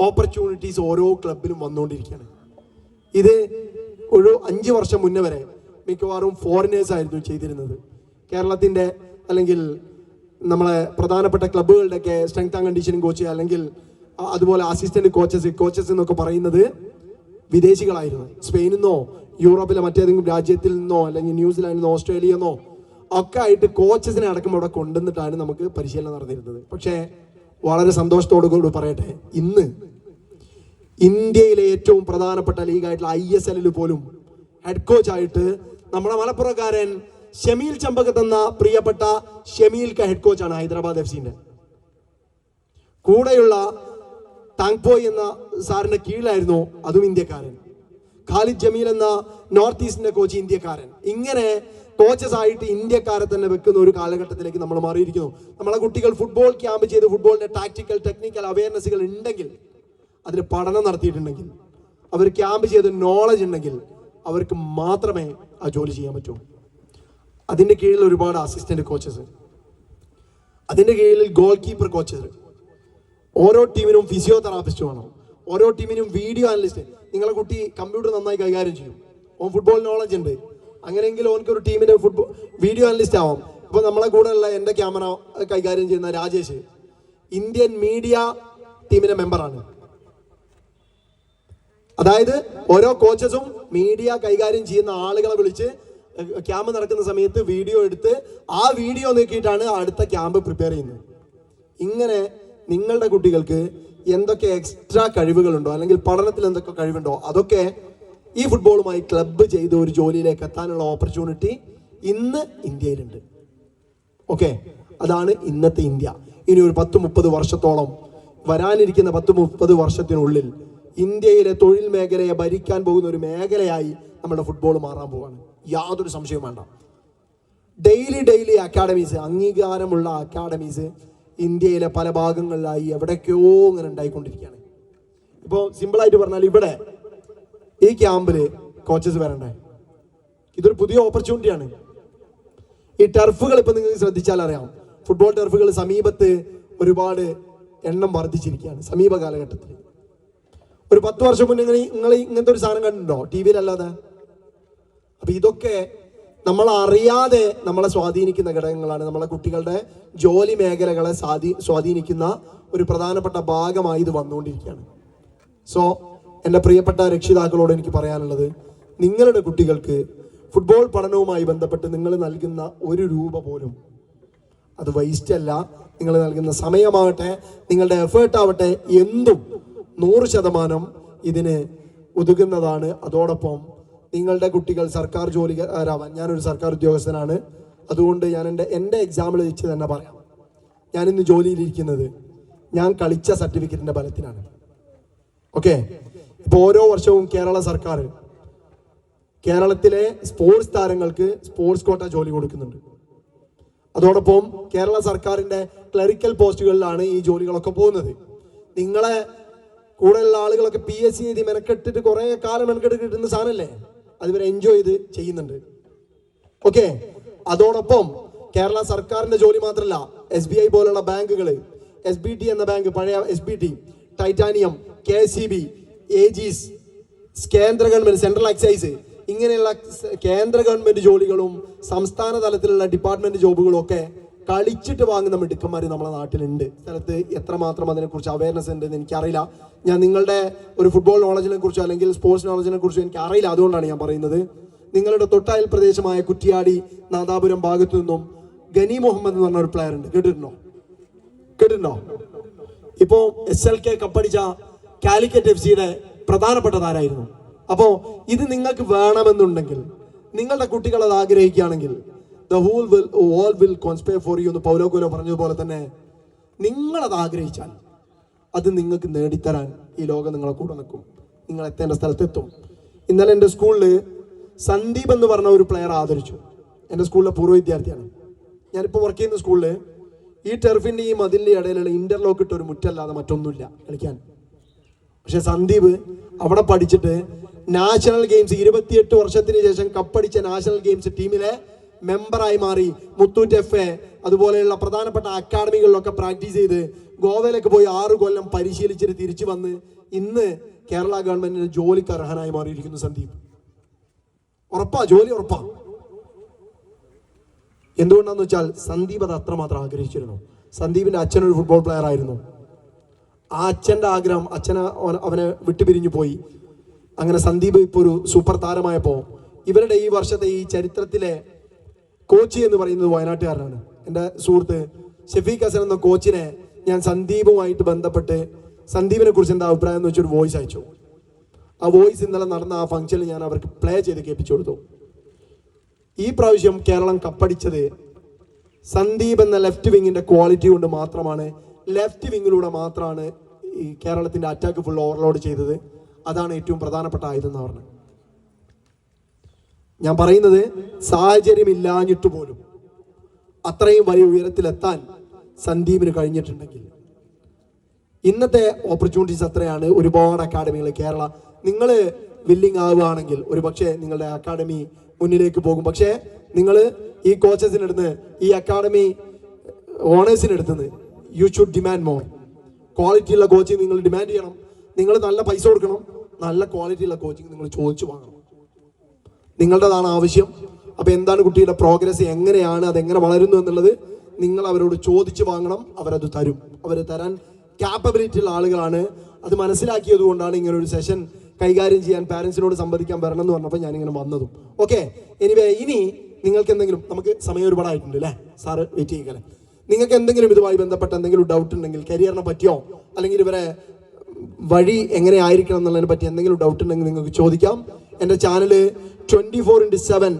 ഓപ്പർച്യൂണിറ്റീസ് ഓരോ ക്ലബിലും വന്നുകൊണ്ടിരിക്കുകയാണ്. ഇത് ഒരു 5 വർഷം മുന്നേ വരെ മിക്കവാറും ഫോറിനേഴ്സ് ആയിരുന്നു ചെയ്തിരുന്നത്. കേരളത്തിന്റെ അല്ലെങ്കിൽ നമ്മളെ പ്രധാനപ്പെട്ട ക്ലബ്ബുകളുടെയൊക്കെ സ്ട്രെങ്ത് ആൻഡ് കണ്ടീഷനിങ് കോച്ച് അല്ലെങ്കിൽ അതുപോലെ അസിസ്റ്റന്റ് കോച്ചസ് എന്നൊക്കെ പറയുന്നത് വിദേശികളായിരുന്നു. സ്പെയിനിൽ നിന്നോ യൂറോപ്പിലെ മറ്റേതെങ്കിലും രാജ്യത്തിൽ നിന്നോ അല്ലെങ്കിൽ ന്യൂസിലാൻഡിൽ നിന്നോ ഓസ്ട്രേലിയയിൽ നിന്നോ ഒക്കെ ആയിട്ട് കോച്ചസിനെ അടക്കം അവിടെ കൊണ്ടുവന്നിട്ടാണ് നമുക്ക് പരിശീലനം നടന്നിരുന്നത്. പക്ഷേ വളരെ സന്തോഷത്തോടു കൂടി പറയട്ടെ, ഇന്ന് ഇന്ത്യയിലെ ഏറ്റവും പ്രധാനപ്പെട്ട ലീഗായിട്ടുള്ള ISL പോലും ഹെഡ് കോച്ചായിട്ട് നമ്മുടെ മലപ്പുറക്കാരൻ ഷമീൽ ചമ്പകത്ത് എന്ന പ്രിയപ്പെട്ട ഷമീൽ ഹെഡ് കോച്ചാണ് ഹൈദരാബാദ് FC-ന്റെ. കൂടെയുള്ള താങ്പോയ് എന്ന സാറിന്റെ കീഴിലായിരുന്നു അതും ഇന്ത്യക്കാരൻ. ഖാലിദ് ജമീൽ എന്ന നോർത്ത് ഈസ്റ്റിന്റെ കോച്ച് ഇന്ത്യക്കാരൻ. ഇങ്ങനെ കോച്ചസ് ആയിട്ട് ഇന്ത്യക്കാരെ തന്നെ വെക്കുന്ന ഒരു കാലഘട്ടത്തിലേക്ക് നമ്മൾ മാറിയിരിക്കുന്നു. നമ്മളെ കുട്ടികൾ ഫുട്ബോൾ ക്യാമ്പ് ചെയ്ത് ഫുട്ബോളിന്റെ ടാക്ടിക്കൽ ടെക്നിക്കൽ അവയർനെസ്സുകൾ ഉണ്ടെങ്കിൽ, അതിന് പഠനം നടത്തിയിട്ടുണ്ടെങ്കിൽ, അവർ ക്യാമ്പ് ചെയ്ത് നോളജ് ഉണ്ടെങ്കിൽ അവർക്ക് മാത്രമേ ആ ജോലി ചെയ്യാൻ പറ്റൂ. അതിൻ്റെ കീഴിൽ ഒരുപാട് അസിസ്റ്റന്റ് കോച്ചസ്, അതിൻ്റെ കീഴിൽ ഗോൾ കീപ്പർ കോച്ചസ്, ഓരോ ടീമിനും ഫിസിയോതെറാപ്പിസ്റ്റ് വേണം, ഓരോ ടീമിനും വീഡിയോ അനലിസ്റ്റ്. നിങ്ങളെ കുട്ടി കമ്പ്യൂട്ടർ നന്നായി കൈകാര്യം ചെയ്യും, ഓൻ ഫുട്ബോൾ നോളജ് ഉണ്ട്, അങ്ങനെയെങ്കിൽ ഓനക്ക് ഒരു ടീമിന്റെ വീഡിയോ അനലിസ്റ്റ് ആവാം. ഇപ്പൊ നമ്മളെ കൂടെ ഉള്ള എൻ്റെ ക്യാമറ കൈകാര്യം ചെയ്യുന്ന രാജേഷ് ഇന്ത്യൻ മീഡിയ ടീമിന്റെ മെമ്പറാണ്. അതായത് ഓരോ കോച്ചസും മീഡിയ കൈകാര്യം ചെയ്യുന്ന ആളുകളെ വിളിച്ച് ക്യാമ്പ് നടക്കുന്ന സമയത്ത് വീഡിയോ എടുത്ത് ആ വീഡിയോ നോക്കിയിട്ടാണ് അടുത്ത ക്യാമ്പ് പ്രിപ്പയർ ചെയ്യുന്നത്. ഇങ്ങനെ നിങ്ങളുടെ കുട്ടികൾക്ക് എന്തൊക്കെ എക്സ്ട്രാ കഴിവുകളുണ്ടോ അല്ലെങ്കിൽ പഠനത്തിൽ എന്തൊക്കെ കഴിവുണ്ടോ അതൊക്കെ ഈ ഫുട്ബോളുമായി ക്ലബ്ബ് ചെയ്ത് ഒരു ജോലിയിലേക്ക് എത്താനുള്ള ഓപ്പർച്യൂണിറ്റി ഇന്ന് ഇന്ത്യയിലുണ്ട്. ഓക്കെ, അതാണ് ഇന്നത്തെ ഇന്ത്യ. ഇനി ഒരു 10-30 വർഷത്തോളം വരാനിരിക്കുന്ന 10-30 വർഷത്തിനുള്ളിൽ ഇന്ത്യയിലെ തൊഴിൽ മേഖലയെ ഭരിക്കാൻ പോകുന്ന ഒരു മേഖലയായി നമ്മുടെ ഫുട്ബോൾ മാറാൻ പോവാണ്. യാതൊരു സംശയവും വേണ്ട. ഡെയിലി അക്കാഡമീസ്, അംഗീകാരമുള്ള അക്കാഡമീസ് ഇന്ത്യയിലെ പല ഭാഗങ്ങളിലായി എവിടേക്കോ ഇങ്ങനെ ഉണ്ടായിക്കൊണ്ടിരിക്കുകയാണ്. ഇപ്പോൾ സിമ്പിളായിട്ട് പറഞ്ഞാൽ ഇവിടെ ഈ ക്യാമ്പിൽ കോച്ചസ് വരണ്ടേ? ഇതൊരു പുതിയ ഓപ്പർച്യൂണിറ്റിയാണ്. ഈ ടർഫുകൾ ഇപ്പം നിങ്ങൾ ശ്രദ്ധിച്ചാൽ അറിയാം, ഫുട്ബോൾ ടർഫുകൾ സമീപത്ത് ഒരുപാട് എണ്ണം വർദ്ധിച്ചിരിക്കുകയാണ് സമീപ കാലഘട്ടത്തിൽ. ഒരു 10 വർഷം മുന്നേ നിങ്ങൾ ഇങ്ങനത്തെ ഒരു സാധനം കണ്ടിട്ടുണ്ടോ TV-ലല്ലാതെ? അപ്പൊ ഇതൊക്കെ നമ്മൾ അറിയാതെ നമ്മളെ സ്വാധീനിക്കുന്ന ഘടകങ്ങളാണ്. നമ്മളെ കുട്ടികളുടെ ജോലി മേഖലകളെ സ്വാധീനിക്കുന്ന ഒരു പ്രധാനപ്പെട്ട ഭാഗമായി ഇത് വന്നുകൊണ്ടിരിക്കുകയാണ്. സോ എൻ്റെ പ്രിയപ്പെട്ട രക്ഷിതാക്കളോട് എനിക്ക് പറയാനുള്ളത്, നിങ്ങളുടെ കുട്ടികൾക്ക് ഫുട്ബോൾ പഠനവുമായി ബന്ധപ്പെട്ട് നിങ്ങൾ നൽകുന്ന ഒരു രൂപ പോലും അത് വേസ്റ്റ് അല്ല. നിങ്ങൾ നൽകുന്ന സമയമാവട്ടെ, നിങ്ങളുടെ എഫേർട്ട് ആവട്ടെ, എന്തും 100% ഇതിന് ഉതകുന്നതാണ്. അതോടൊപ്പം നിങ്ങളുടെ കുട്ടികൾ സർക്കാർ ജോലിക്കാരാവാൻ, ഞാനൊരു സർക്കാർ ഉദ്യോഗസ്ഥനാണ്, അതുകൊണ്ട് ഞാൻ എൻ്റെ എക്സാമ്പിൾ വെച്ച് തന്നെ പറയാം. ഞാനിന്ന് ജോലിയിലിരിക്കുന്നത് ഞാൻ കളിച്ച സർട്ടിഫിക്കറ്റിൻ്റെ ബലത്തിലാണ്. ഓക്കെ, ഇപ്പോൾ ഓരോ വർഷവും കേരള സർക്കാർ കേരളത്തിലെ സ്പോർട്സ് താരങ്ങൾക്ക് സ്പോർട്സ് കോട്ട ജോലി കൊടുക്കുന്നുണ്ട്. അതോടൊപ്പം കേരള സർക്കാരിൻ്റെ ക്ലറിക്കൽ പോസ്റ്റുകളിലാണ് ഈ ജോലികളൊക്കെ പോകുന്നത്. നിങ്ങളെ കൂടെയുള്ള ആളുകളൊക്കെ PSC എഴുതി മെനക്കെട്ടിട്ട് കുറേ കാലം മെനക്കെട്ട് കിട്ടുന്ന സാധനമല്ലേ, അതിവരെ എൻജോയ് ചെയ്ത് ചെയ്യുന്നുണ്ട്. ഓക്കെ, അതോടൊപ്പം കേരള സർക്കാരിൻ്റെ ജോലി മാത്രമല്ല, SBI പോലുള്ള ബാങ്കുകൾ, SBT എന്ന ബാങ്ക്, പഴയ SBT, ടൈറ്റാനിയം, KCB, ഏജീസ്, കേന്ദ്ര ഗവൺമെന്റ്, സെൻട്രൽ എക്സൈസ്, ഇങ്ങനെയുള്ള കേന്ദ്ര ഗവൺമെന്റ് ജോലികളും സംസ്ഥാന തലത്തിലുള്ള ഡിപ്പാർട്ട്മെന്റ് ജോബുകളും ഒക്കെ കളിച്ചിട്ട് വാങ്ങുന്ന മിടുക്കന്മാർ നമ്മുടെ നാട്ടിലുണ്ട്. സ്ഥലത്ത് എത്രമാത്രം അതിനെക്കുറിച്ച് അവയർനെസ് ഉണ്ടെന്ന് എനിക്കറിയില്ല. ഞാൻ നിങ്ങളുടെ ഒരു ഫുട്ബോൾ നോളജിനെ കുറിച്ചോ അല്ലെങ്കിൽ സ്പോർട്സ് നോളജിനെ കുറിച്ചോ എനിക്ക് അറിയില്ല, അതുകൊണ്ടാണ് ഞാൻ പറയുന്നത്. നിങ്ങളുടെ തൊട്ടയൽ പ്രദേശമായ കുറ്റിയാടി, നാദാപുരം ഭാഗത്തു നിന്നും ഗനി മുഹമ്മദ് എന്ന് പറഞ്ഞ ഒരു പ്ലെയർ ഉണ്ട്. കേട്ടിട്ടുണ്ടോ? ഇപ്പോ SLK കപ്പടിച്ച കാലിക്കറ്റ് FC-യുടെ പ്രധാനപ്പെട്ട താരമായിരുന്നു. അപ്പോൾ ഇത് നിങ്ങൾക്ക് വേണമെന്നുണ്ടെങ്കിൽ, നിങ്ങളുടെ കുട്ടികൾ അത് ആഗ്രഹിക്കുകയാണെങ്കിൽ, the whole all will conspire for you എന്ന് പൗലോ കോലോ പറഞ്ഞതുപോലെ തന്നെ, നിങ്ങളത് ആഗ്രഹിച്ചാൽ അത് നിങ്ങൾക്ക് നേടിത്തരാൻ ഈ ലോകം നിങ്ങളെ കൂടെ നിൽക്കും. നിങ്ങൾ എത്തേണ്ട സ്ഥലത്തെത്തും. ഇന്നലെ എൻ്റെ സ്കൂളിൽ സന്ദീപ് എന്ന് പറഞ്ഞ ഒരു പ്ലെയർ ആദരിച്ചു. എൻ്റെ സ്കൂളിലെ പൂർവ്വ വിദ്യാർത്ഥിയാണ്. ഞാനിപ്പോൾ വർക്ക് ചെയ്യുന്ന സ്കൂളിൽ ഈ ടെർഫിൻ്റെ ഈ മതിലിൻ്റെ ഇടയിലുള്ള ഇന്റർലോക്ക് ഇട്ട ഒരു മുറ്റല്ലാതെ മറ്റൊന്നുമില്ല കളിക്കാൻ. പക്ഷെ സന്ദീപ് അവിടെ പഠിച്ചിട്ട് നാഷണൽ ഗെയിംസ് 28 വർഷത്തിന് ശേഷം കപ്പടിച്ച നാഷണൽ ഗെയിംസ് ടീമിലെ മെമ്പറായി മാറി. മുത്തൂറ്റ് FA അതുപോലെയുള്ള പ്രധാനപ്പെട്ട അക്കാഡമികളിലൊക്കെ പ്രാക്ടീസ് ചെയ്ത് ഗോവയിലേക്ക് പോയി 6 കൊല്ലം പരിശീലിച്ചിട്ട് തിരിച്ചു വന്ന് ഇന്ന് കേരള ഗവൺമെന്റിന്റെ ജോലിക്ക് അർഹനായി മാറിയിരിക്കുന്നു സന്ദീപ്. ഉറപ്പാ, ജോലി ഉറപ്പാ. എന്തുകൊണ്ടാന്ന് വെച്ചാൽ സന്ദീപ് അത് അത്രമാത്രം ആഗ്രഹിച്ചിരുന്നു. സന്ദീപിന്റെ അച്ഛനൊരു ഫുട്ബോൾ പ്ലെയർ ആയിരുന്നു. ആ അച്ഛൻ്റെ ആഗ്രഹം അവനെ വിട്ടുപിരിഞ്ഞു പോയി. അങ്ങനെ സന്ദീപ് ഇപ്പോൾ ഒരു സൂപ്പർ താരമായപ്പോൾ ഇവരുടെ ഈ വർഷത്തെ ഈ ചരിത്രത്തിലെ കോച്ച് എന്ന് പറയുന്നത് വയനാട്ടുകാരനാണ്. എൻ്റെ സുഹൃത്ത് ഷെഫീഖ് ഹസൻ എന്ന കോച്ചിനെ ഞാൻ സന്ദീപുമായിട്ട് ബന്ധപ്പെട്ട് സന്ദീപിനെ കുറിച്ച് എന്താ അഭിപ്രായം എന്ന് വെച്ചൊരു വോയിസ് അയച്ചു. ആ വോയിസ് ഇന്നലെ നടന്ന ആ ഫംഗ്ഷനിൽ ഞാൻ അവർക്ക് പ്ലേ ചെയ്ത് കേൾപ്പിച്ചു കൊടുത്തു. ഈ പ്രാവശ്യം കേരളം കപ്പടിച്ചത് സന്ദീപ് എന്ന ലെഫ്റ്റ് വിങ്ങിന്റെ ക്വാളിറ്റി കൊണ്ട് മാത്രമാണ്. ലെഫ്റ്റ് വിങ്ങിലൂടെ മാത്രമാണ് ഈ കേരളത്തിന്റെ അറ്റാക്ക് ഫുൾ ഓവർലോഡ് ചെയ്തത്. അതാണ് ഏറ്റവും പ്രധാനപ്പെട്ട ആയുധം എന്ന് പറഞ്ഞത്. ഞാൻ പറയുന്നത് സാഹചര്യമില്ലാഞ്ഞിട്ട് പോലും അത്രയും വലിയ ഉയരത്തിലെത്താൻ സന്ദീപിന് കഴിഞ്ഞിട്ടുണ്ടെങ്കിൽ ഇന്നത്തെ ഓപ്പർച്യൂണിറ്റീസ് അത്രയാണ്. ഒരുപാട് അക്കാഡമികൾ കേരള നിങ്ങൾ വില്ലിങ് ആവുകയാണെങ്കിൽ ഒരു പക്ഷേ നിങ്ങളുടെ അക്കാഡമി മുന്നിലേക്ക് പോകും. പക്ഷേ നിങ്ങൾ ഈ കോച്ചസിനടുത്ത് ഈ അക്കാഡമി ഓണേഴ്സിനടുത്തുനിന്ന് യു ഷുഡ് ഡിമാൻഡ് മോർ. ക്വാളിറ്റിയുള്ള കോച്ചിങ് നിങ്ങൾ ഡിമാൻഡ് ചെയ്യണം. നിങ്ങൾ നല്ല പൈസ കൊടുക്കണം. നല്ല ക്വാളിറ്റിയുള്ള കോച്ചിങ് നിങ്ങൾ ചോദിച്ചു വാങ്ങണം. നിങ്ങളുടേതാണ് ആവശ്യം. അപ്പോൾ എന്താണ് കുട്ടിയുടെ പ്രോഗ്രസ്, എങ്ങനെയാണ്, അതെങ്ങനെ വളരുന്നു എന്നുള്ളത് നിങ്ങൾ അവരോട് ചോദിച്ചു വാങ്ങണം. അവരത് തരും. അവർ തരാൻ ക്യാപ്പബിലിറ്റി ഉള്ള ആളുകളാണ്. അത് മനസ്സിലാക്കിയത് കൊണ്ടാണ് ഇങ്ങനെ ഒരു സെഷൻ കൈകാര്യം ചെയ്യാൻ പാരൻസിനോട് സംവദിക്കാൻ വരണം എന്ന് പറഞ്ഞപ്പോൾ ഞാനിങ്ങനെ വന്നതും. ഓക്കെ, എനിവേ ഇനി നിങ്ങൾക്ക് എന്തെങ്കിലും, നമുക്ക് സമയം ഒരുപാടായിട്ടുണ്ട് അല്ലേ, സാറ് വെയിറ്റ് ചെയ്യിക്കല്ലേ. നിങ്ങൾക്ക് എന്തെങ്കിലും ഇതുമായി ബന്ധപ്പെട്ട എന്തെങ്കിലും ഡൗട്ട് ഉണ്ടെങ്കിൽ, കരിയറിനെ പറ്റിയോ അല്ലെങ്കിൽ ഇവരെ വഴി എങ്ങനെ ആയിരിക്കണം എന്നുള്ളതിനെ പറ്റി എന്തെങ്കിലും ഡൗട്ട് ഉണ്ടെങ്കിൽ നിങ്ങൾക്ക് ചോദിക്കാം. എൻ്റെ ചാനൽ 24/7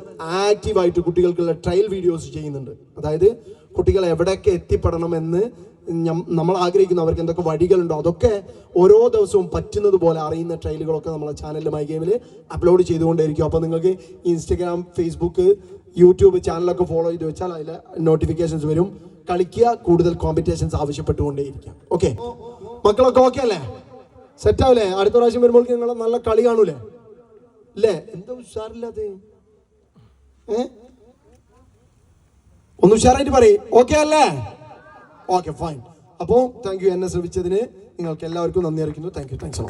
ആക്റ്റീവായിട്ട് കുട്ടികൾക്കുള്ള ട്രയൽ വീഡിയോസ് ചെയ്യുന്നുണ്ട്. അതായത് കുട്ടികൾ എവിടെയൊക്കെ എത്തിപ്പെടണമെന്ന് നമ്മൾ ആഗ്രഹിക്കുന്നു, അവർക്ക് എന്തൊക്കെ വഴികളുണ്ടോ അതൊക്കെ ഓരോ ദിവസവും പറ്റുന്നത് പോലെ അറിയുന്ന ട്രയലുകളൊക്കെ നമ്മളെ ചാനലിൽ മൈ ഗെയിമിൽ അപ്ലോഡ് ചെയ്തുകൊണ്ടേയിരിക്കും. അപ്പോൾ നിങ്ങൾക്ക് ഇൻസ്റ്റഗ്രാം, ഫേസ്ബുക്ക്, യൂട്യൂബ് ചാനലൊക്കെ ഫോളോ ചെയ്ത് വെച്ചാൽ അതിൽ നോട്ടിഫിക്കേഷൻസ് വരും. കളിക്കുക, കൂടുതൽ കോമ്പറ്റീഷൻസ് ആവശ്യപ്പെട്ടുകൊണ്ടേയിരിക്കാം. ഓക്കെ, മക്കളൊക്കെ ഓക്കെ അല്ലേ? സെറ്റ് ആവില്ലേ? അടുത്ത പ്രാവശ്യം വരുമ്പോൾ നിങ്ങൾ നല്ല കളി കാണൂലേ? അല്ലേ? എന്താ ഉഷാറില്ലാതെ? ഒന്ന് ഉഷാറായിട്ട് പറയും. ഓക്കെ അല്ലേ? Okay, fine. അപ്പോൾ താങ്ക് യു. എന്നെ ശ്രമിച്ചതിന് നിങ്ങൾക്ക് എല്ലാവർക്കും നന്ദി അറിയിക്കുന്നു. Thank you. താങ്ക്സ്.